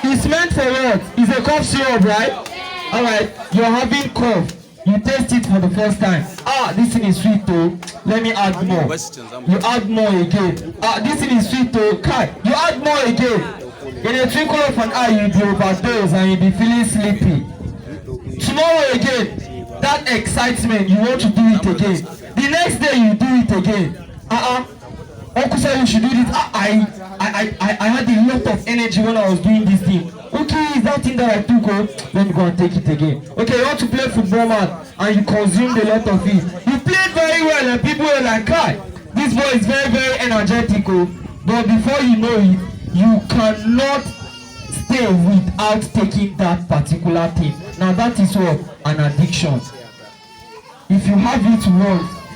It's meant for what? It's a cough syrup, right? All right, you're having cough. You taste it for the first time. Ah, this thing is sweet though. Let me add more. You add more again. Ah, this thing is sweet though. Kai, you add more again. In a twinkle of an eye, you'll be overdosed and you'll be feeling sleepy. Tomorrow again, that excitement, you want to do it again. The next day, you do it again. Uncle said you should do this. I had a lot of energy when I was doing this thing. Okay, is that thing that I took? Let me go and take it again. Okay, you want to play football, man, and you consumed a lot of it. You played very well, and people were like, "Kai, this boy is very, very energetic." But before you know it, you cannot stay without taking that particular thing. Now that is what? An addiction. If you have it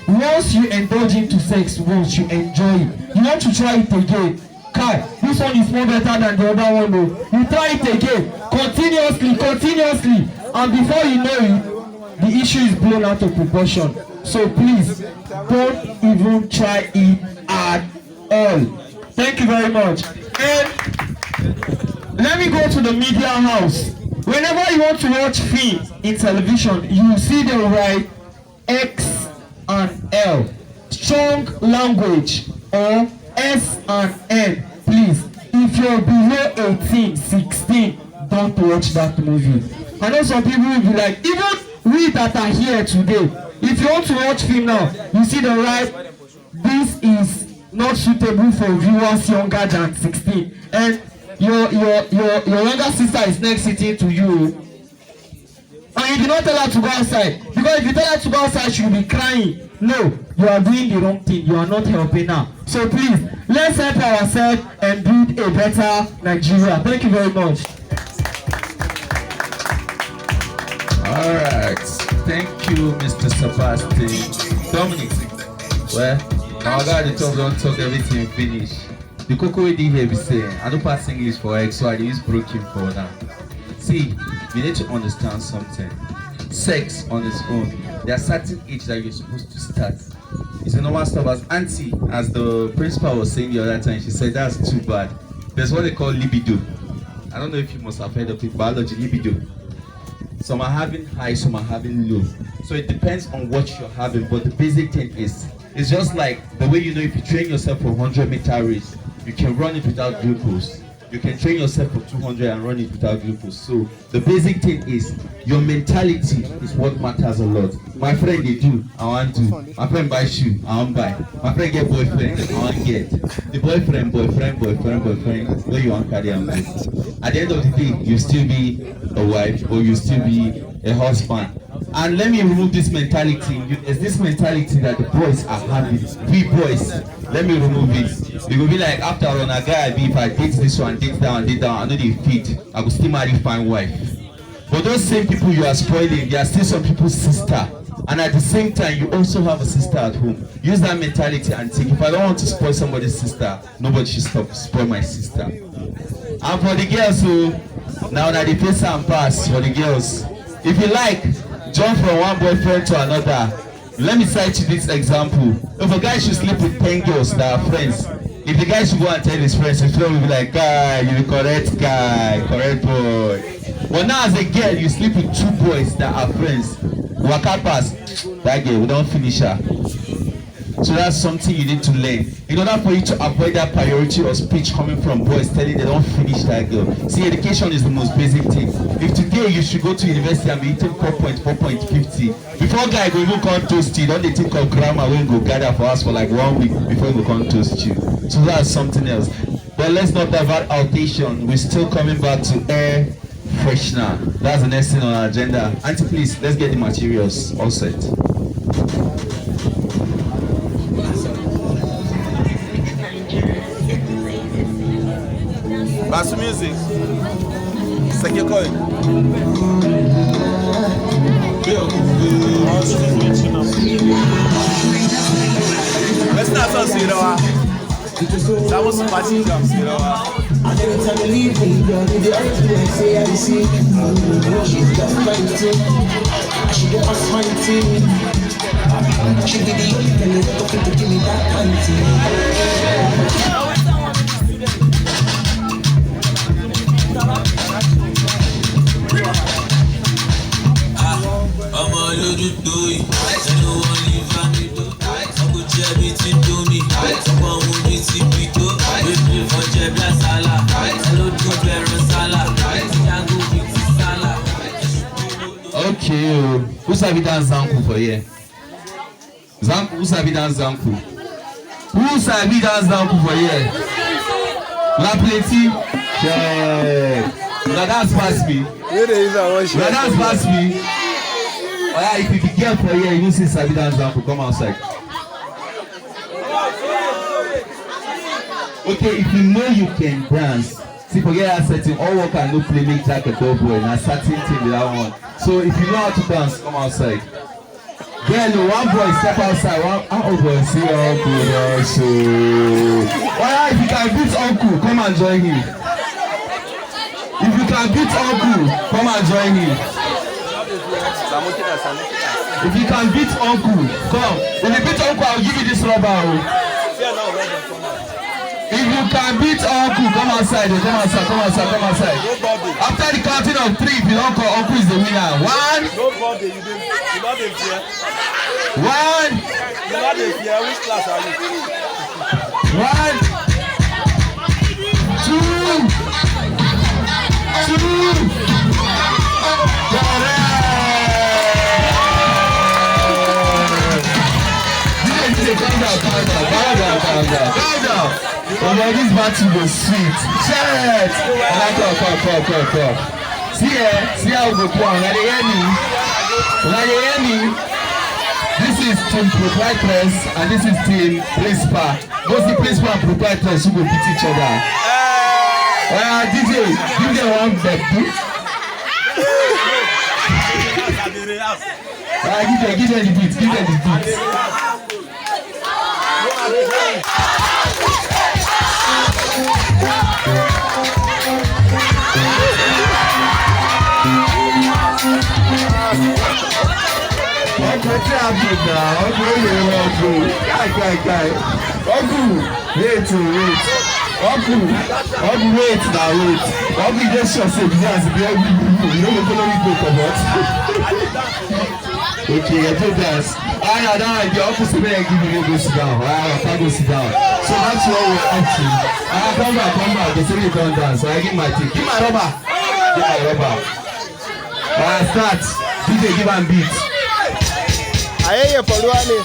once you indulge into sex once, you enjoy it. You want to try it again. Kai, this one is more better than the other one though. You try it again, continuously, and before you know it, the issue is blown out of proportion. So please, don't even try it at all. Thank you very much. And let me go to the media house. Whenever you want to watch film in television, you see them write X and L, strong language, or S and N. Please, if you're below 18, 16, don't watch that movie. I know some people will be like, even we that are here today, if you want to watch film now, you see the right, this is not suitable for viewers younger than 16. And your younger sister is next sitting to you. And you do not tell her to go outside. Because if you tell her to go outside, she will be crying. No, you are doing the wrong thing. You are not helping her. So please, let's help ourselves and build a better Nigeria. Thank you very much. All right. Thank you, Mr. Sebastian. Dominic, well, now I got the top, don't talk everything finish. The cocoa we did here be saying, I don't pass English for X, so I use broken for that. See, we need to understand something. Sex on its own, there are certain age that you're supposed to start. It's a normal stuff. As auntie, as the principal was saying the other time, she said that's too bad. There's what they call libido. I don't know if you must have heard of it, biology, libido. Some are having high, some are having low. So it depends on what you're having, but the basic thing is, it's just like the way you know if you train yourself for 100-meter race, you can run it without glucose. You can train yourself for 200 and run it without glucose. So the basic thing is your mentality is what matters a lot. My friend they do, I want to. My friend buy shoe, I want buy. My friend get boyfriend, I want get. The boyfriend, where you want carry on with. At the end of the day, you still be a wife or you still be a husband. And let me remove this mentality. There's this mentality that the boys are having. We boys, let me remove it. It will be like after on a guy, if I date this one, date that one, I know they fit, I will still marry fine wife. But those same people you are spoiling, they are still some people's sister. And at the same time, you also have a sister at home. Use that mentality and think, if I don't want to spoil somebody's sister, nobody should spoil my sister. And for the girls who, now that the face and pass for the girls, if you like, jump from one boyfriend to another. Let me cite you this example. If a guy should sleep with 10 girls that are friends, if the guy should go and tell his friends, his friend will be like, guy, you're the correct guy, correct boy. But now as a girl, you sleep with 2 boys that are friends. Waka pass, that girl, we don't finish her. So that's something you need to learn. In order for you to avoid that priority or speech coming from boys telling they don't finish that girl. See, education is the most basic thing. If today you should go to university and be eating 4.50, before guy go even come toast you, don't they think of grammar when go gather for us for like 1 week before we come toast you. So that's something else. But let's not divert our attention. We're still coming back to air freshener. That's the next thing on our agenda. Auntie, please, let's get the materials all set. Bass music. Second coin. Let's not son sí rawa. Za mu su party jam sí rawa. Ọmọ lójú tó yìí, ẹnu wọn ní fámìlì. Ọkọ̀ jẹ̀bi ti tó mi, ọmọ òun mi ti bì tó. Bébí fọ́jẹ́ bí àsálà, ẹlòdún bẹ̀rẹ̀ sálà. Ìyàgò mi ti sálà. Okay, who sabi dance zanku for here? Zanku, who sabi dance zanku? Who sabi dance zanku for here? La plenty? Yeah. Na dance pass me. Na dance pass me. Oh yeah, if you be girl for here, you see sabi dance zanku, come outside. Okay, if you know you can dance, see forget that setting, all work and no play make jack a doughboy, na certain thing with that one. So if you know how to dance, come outside. Girl, one boy step outside, one boy see uncle also. Oh yeah, if you can beat uncle, come and join him. If you can beat uncle, come and join him. If you can beat uncle, come. If you beat uncle, I'll give you this rubber. If you can beat uncle, come outside, come outside, come outside, come outside. After the counting of 3, if you don't call, uncle is the winner. 1. Nobody, you not dey fear. 1. You not dey fear. Which class are you? 1, 2, 2. Correct. Calm down, calm down, calm down, calm down, calm down. Oh yeah, this battle was sweet. Chat. Come. See how we go play. Now they hear me. This is team proprietress and this is team principal. Both the principal and proprietress who go beat each other. DJ, give them one bet. Give them the beat. Wait. Uncle just shut up. You don't follow me go comot. Okay, I do dance. Now the office may give me go sit down. I can't go sit down. So that's what we're acting. Come back. They say you don't dance. So I give my thing. Give my rubber. Start. DJ give am beat. Ayeye Poluwale.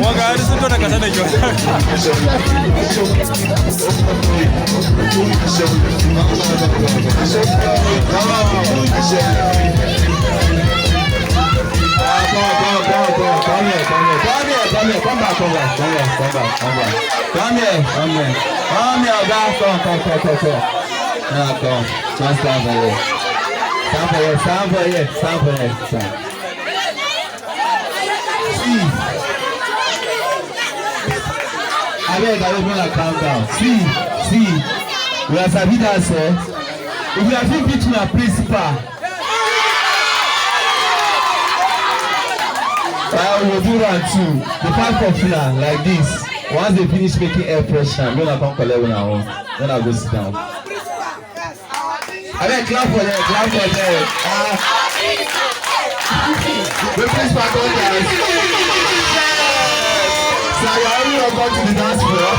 Waga har sun tona kasa da kyau. Abeg, I don't want to calm down. See, we are sabi that, sir. If you are fit beat my principal, I will do round 2. The part of plan like this. Once they finish making air freshener, I'm gonna come collect one at home. Then I'll go sit down. Abeg, clap for them, clap for them. The principal come dance. So you are only welcome to the dance floor.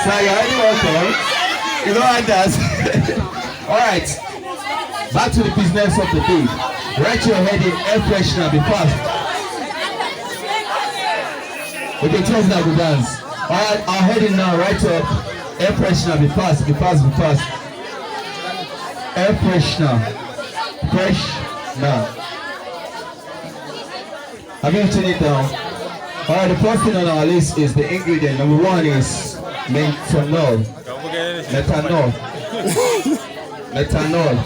So you are only welcome. You know how to dance. Alright. Back to the business of the day. Write your head in air freshener, be fast. Okay, tell us to dance. Alright, our head in now, right up. Air freshener, be fast, be fast, be fast. Air freshener. Fresh now. Have you written it down? Alright, the first thing on our list is the ingredient. Number 1 is methanol. Methanol. Methanol.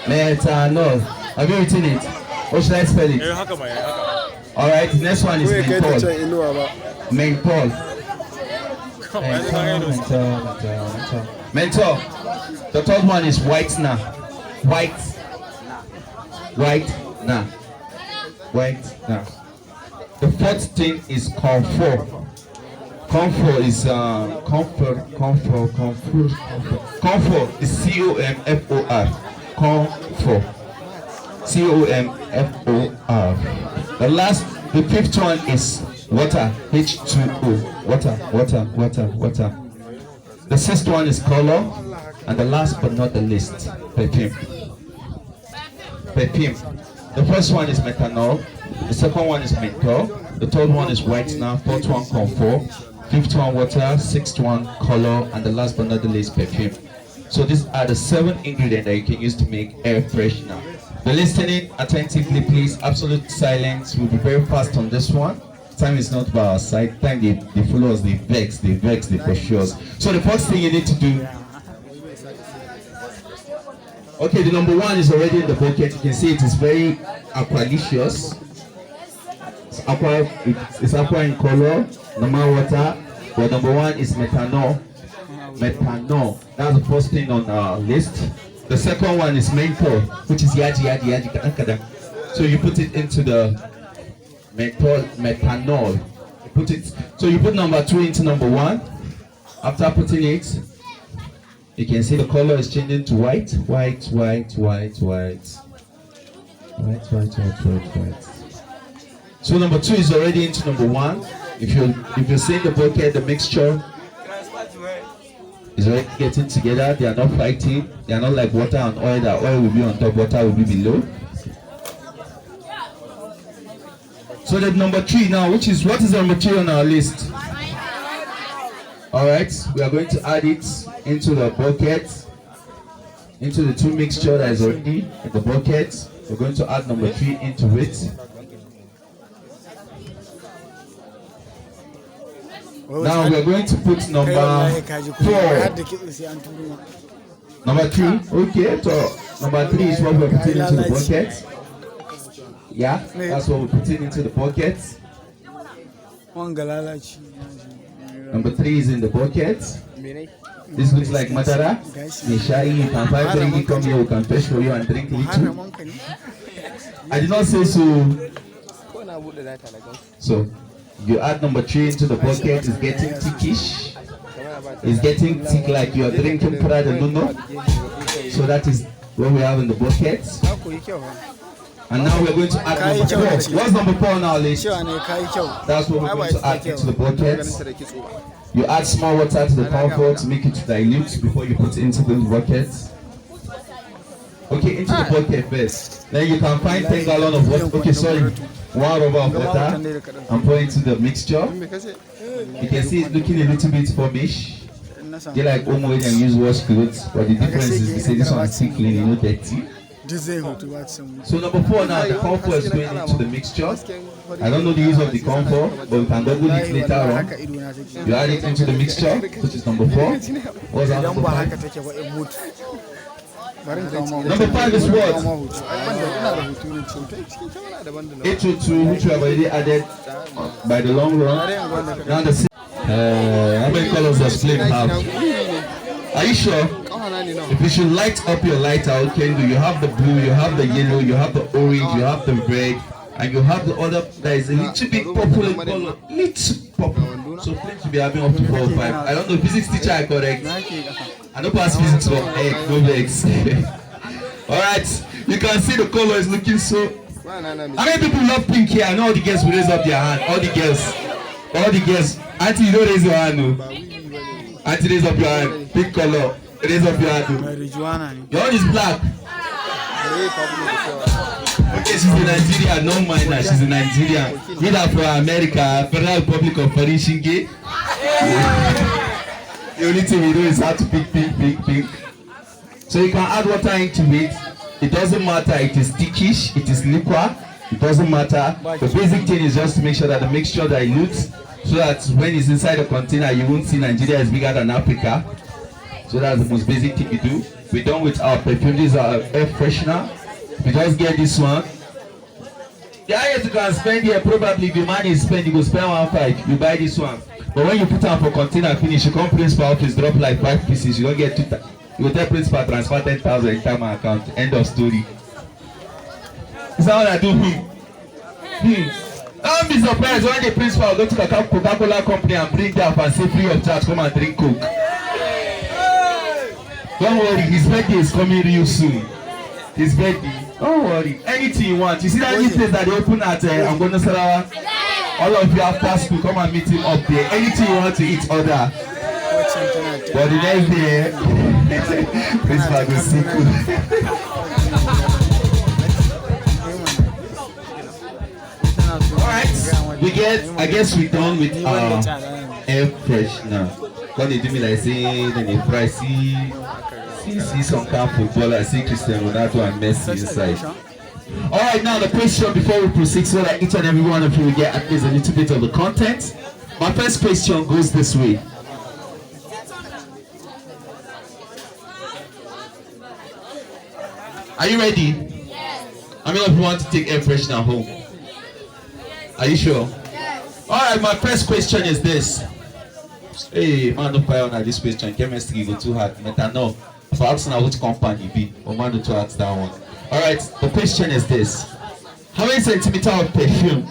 Methanol. Have you written it? Or should I spell it? Alright, the next one is menthol. Menthol. Menthol. The third one is whitener. Whitener. The fourth thing is comfort. Comfort is comfort is C-O-M-F-O-R. Comfort. C-O-M-F-O-R. The fifth one is water. H2O. Water. The sixth one is color, and the last but not the least, perfume. The first one is methanol. The second one is menthol. The third one is whitener. Fourth one comfort. Fifth one water. Sixth one color, and the last but not the least, perfume. So these are the 7 ingredients that you can use to make air freshener. Be listening attentively, please. Absolute silence. We'll be very fast on this one. Time is not by our side. Time they follow us, they vex, they pursue us. So the first thing you need to do. Okay, the number 1 is already in the bucket. You can see it is very aqualicious. It's aqua in color, normal water. But number 1 is methanol. That's the first thing on our list. The second one is menthol, which is yaji. So you put it into the methanol. You put number 2 into number 1. After putting it, you can see the color is changing to white. So number 2 is already into number 1. If you see the bucket, the mixture is already getting together. They are not fighting. They are not like water and oil. That oil will be on top, water will be below. So the number 3 now, what is number 3 on our list? Alright, we are going to add it into the bucket, into the 2 mixture that is already in the bucket. We're going to add number 3 into it. Now we are going to put number 4. Number 3, okay, so number 3 is what we're putting into the bucket. Yeah, that's what we're putting into the bucket. Number 3 is in the bucket. This looks like matara. Nishai, you can buy drink, come here, we can fetch for you and drink little. I did not say so. So you add number 3 into the bucket. It's getting thickish. It's getting thick like you are drinking Prada Nuno. So that is what we have in the bucket. And now we're going to add number 4. What's number 4 now, ladies? That's what we're going to add into the bucket. You add small water to the comfort to make it dilute before you put it into the bucket. Okay, into the bucket first. Then you can find 10 gallons of water. Okay, sorry. 1 rubber of water and pour into the mixture. You can see it's looking a little bit foamish. They like Omo and use wash clothes, but the difference is we say this one is still clean, you know, dirty. So number 4 now, the comfort is going into the mixture. I don't know the use of the comfort, but we can double it later on. You add it into the mixture, which is number 4. What's that number 5? Number 5 is what? H02, which we have already added by the long run. Now the how many colors does flame have? Are you sure? If you should light up your lighter, okay, you have the blue, you have the yellow, you have the orange, you have the red, and you have the other that is a little bit purple in color. Little purple. So flame should be having up to 4 or 5. I don't know, physics teacher are correct. I don't pass physics from egg, no legs. Alright, you can see the color is looking so. How many people love pink here? I know all the girls will raise up their hand. All the girls. All the girls. Auntie, you don't raise your hand, no. Auntie, raise up your hand. Pink color. Raise up your hand. Your hand is black. Okay, she's in Nigeria. No mind her. She's in Nigeria. Either from America, Federal Republic of Farishinge. The only thing we do is how to pick pink. So you can add water into it. It doesn't matter. It is thickish. It is liquid. It doesn't matter. The basic thing is just to make sure that the mixture dilutes, so that when it's inside the container, you won't see Nigeria is bigger than Africa. So that's the most basic thing you do. We're done with our perfume. This is our air freshener. We just get this one. The highest you can spend here, probably if the money is spent, you go spend 1.5. You buy this one. But when you put on for container finish, you come principal office, drop like 5 pieces. You don't get 2. You will tell principal transfer 10,000 into my account. End of story. Is that what I do? Don't be surprised when the principal go to the Coca-Cola company and bring that and say free of charge, come and drink Coke. Don't worry, his birthday is coming real soon. His birthday. Don't worry. Anything you want. You see that new place that they open at Angono Sarawa? All of you after school, come and meet him up there. Anything you want to eat, order. But the next day, principal go see food. Alright, we get, I guess we're done with our air freshener. When they do me like say, then they fry, see some kind of footballer, see Cristiano Ronaldo and Messi inside. Alright, now the question before we proceed, so that each and every one of you will get at least a little bit of the content. My first question goes this way. Are you ready? Yes. How many of you want to take air freshener home? Are you sure? Yes. Alright, my first question is this. Hey, man, don't fire on this question. Chemistry go too hard. Methanol. Perhaps now which company be? Or man, do to ask that one. Alright, the question is this. How many centimeter of perfume?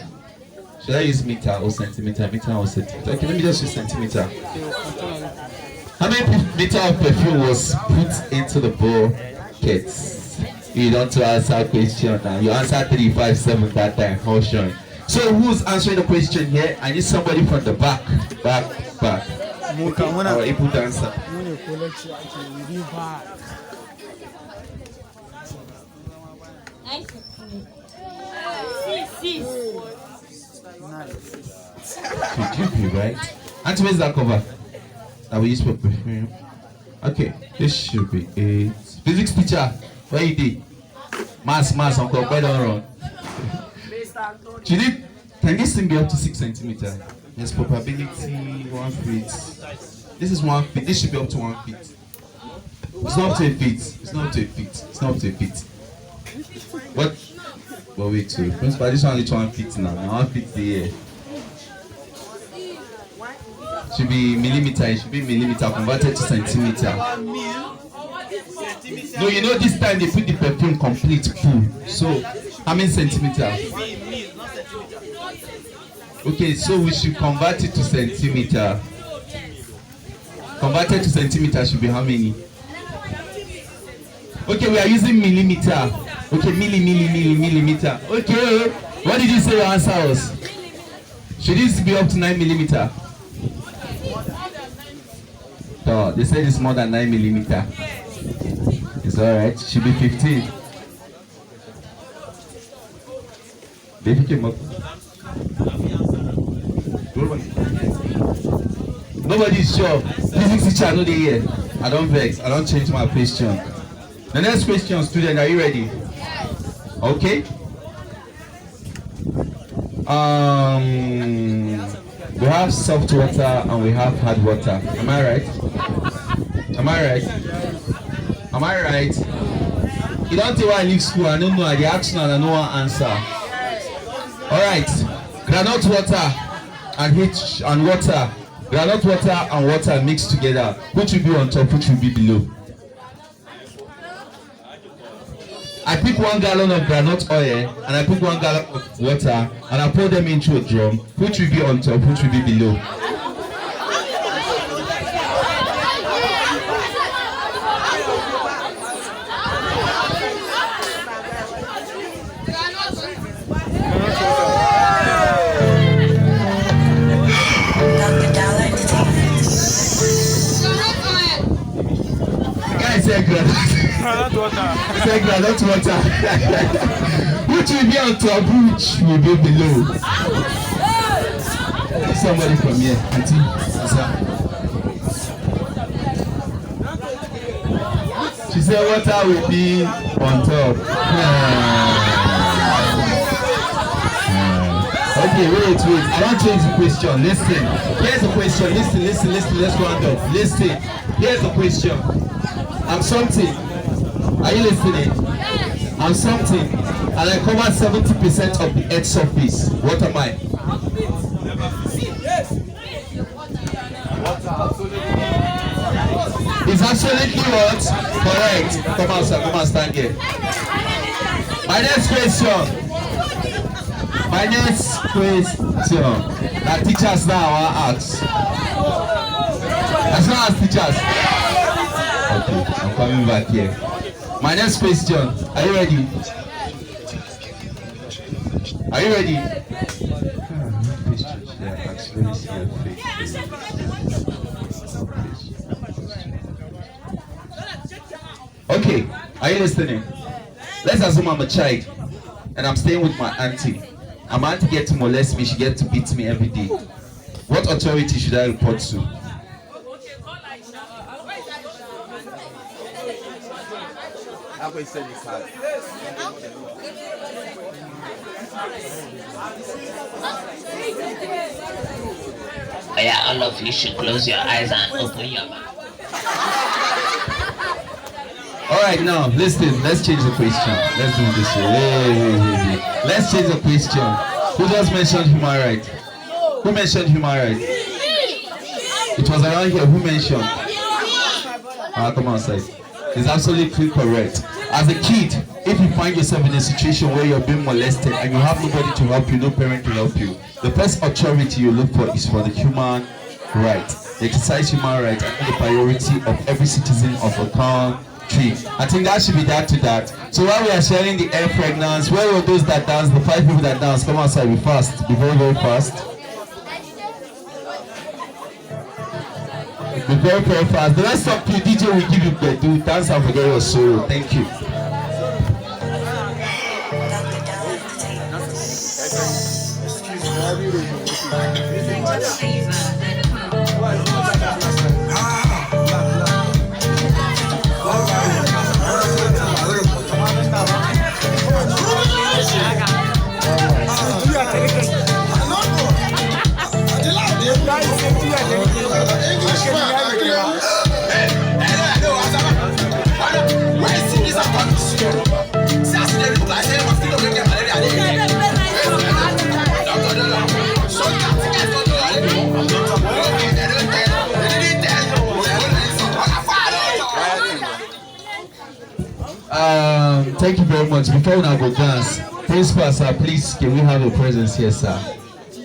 Should I use meter or centimeter? Meter or centimeter? Okay, let me just use centimeter. How many meter of perfume was put into the bucket? You don't answer question now. You answer 3, 5, 7 that time. How sure? So who's answering the question here? I need somebody from the back. Back. Okay, our able to answer. Should you be right? And where's that cover? That we use for perfume. Okay, this should be a physics teacher. Where you did? Mass, Uncle, better run. Can this thing be up to 6 centimeters? There's probability 1 feet. This is 1 feet. This should be up to 1 feet. It's not up to a feet. It's not up to a feet. It's not up to a feet. But wait, too. Principal, this one is 1 feet now. Now 1 feet there. Should be millimeter. It should be millimeter converted to centimeter. No, you know this time they put the perfume complete full. So how many centimeters? Okay, so we should convert it to centimeter. Converted to centimeter should be how many? Okay, we are using millimeter. Okay, millimeter. Okay, what did you say your answer was? Should this be up to 9 millimeter? No, they said it's more than 9 millimeter. It's alright, should be 15. Baby came up. Nobody is sure. Physics teacher, no dey here. I don't vex. I don't change my question. The next question, student, are you ready? Okay. We have soft water and we have hard water. Am I right? Am I right? Am I right? You don't think why I leave school, I don't know, I ask and I know one answer. Alright. Granite water and water. Granite water and water mixed together. Which will be on top, which will be below? I pick 1 gallon of granite oil and I pick 1 gallon of water and I pour them into a drum. Which will be on top, which will be below? Granite water. Which will be on top, which will be below? Somebody from here, auntie, she said water will be on top. Okay, wait. I don't change the question. Listen. Here's the question. Listen. Let's round up. Listen. Here's the question. I'm something. Are you listening? I'm something. And I cover 70% of the earth's surface. What am I? It's absolutely what? Correct. Come on, sir. Come on, stand here. My next question. That teachers now are asked. As well as teachers. Okay, I'm coming back here. My next question. Are you ready? Are you ready? Okay, are you listening? Let's assume I'm a child and I'm staying with my auntie. And my auntie gets to molest me, she gets to beat me every day. What authority should I report to? Oh yeah, all of you should close your eyes and open your mouth. Alright, now listen, let's change the question. Let's do it this way. Let's change the question. Who just mentioned human rights? Who mentioned human rights? It was around here. Who mentioned? Come outside. It's absolutely correct. As a kid, if you find yourself in a situation where you're being molested and you have nobody to help you, no parent to help you, the first authority you look for is for the human right. Exercise human rights and the priority of every citizen of a country. I think that should be that to that. So while we are sharing the air fragrance, where were those that dance? The 5 people that dance, come outside, be fast, be very, very fast. Be very, very fast. The rest of you, DJ will give you bedu, dance and forget your sorrow. Thank you. Thank you very much. Before we now go dance, principal sir, please can we have a presence here, sir?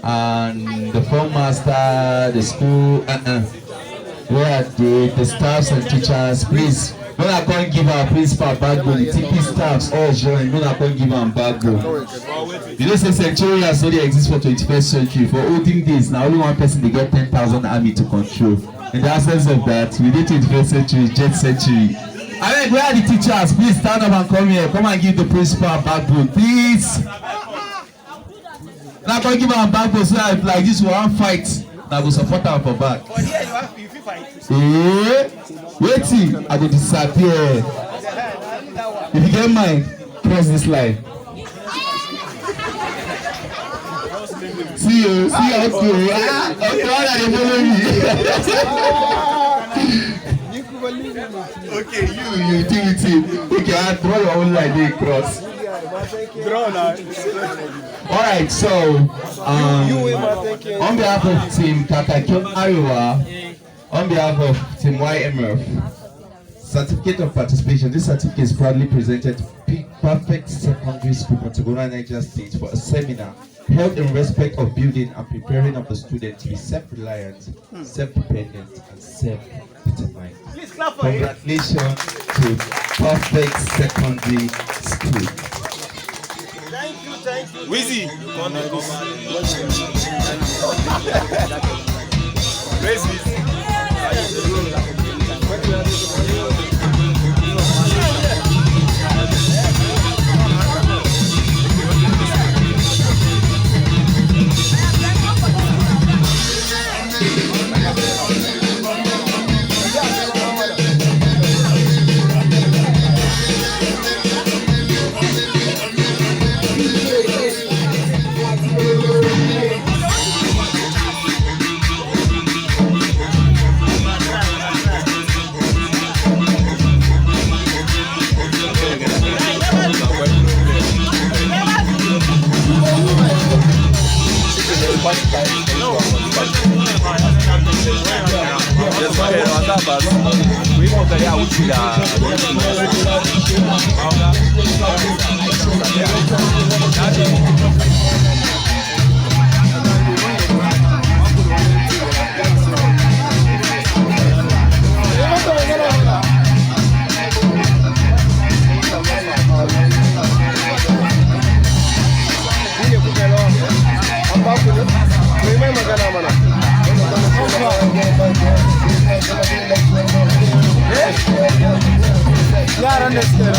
And the form master, the school, where are the staffs and teachers? Please When I can't give our principal backbone, the TP staffs all join. When I can't give them backbone. You know, say Centurions only exist for 21st century. For olden days, now only one person they get 10,000 army to control. In the absence of that, we did 21st century, jet century. I mean, where are the teachers? Please stand up and come here. Come and give the principal a backbone, please. Now can't give them a backbone so that like this one fight. Now go support her for back. But here you have to fight. Waiting, I go disappear. If you get mine, press this line. See you okay. Okay, why are they following me? Okay, you do it. Okay, I'll draw your own line, they cross. Draw now. Alright, so on behalf of Team Kakakion Ariwa, on behalf of Team YMF, certificate of participation. This certificate is proudly presented to Perfect Secondary School, Montagona, Niger State, for a seminar held in respect of building and preparing of the student to be self-reliant, self-dependent, and self-determined. Congratulations to Perfect Secondary School. Thank you. Wizzy. Praise Wizzy. Yaran da suke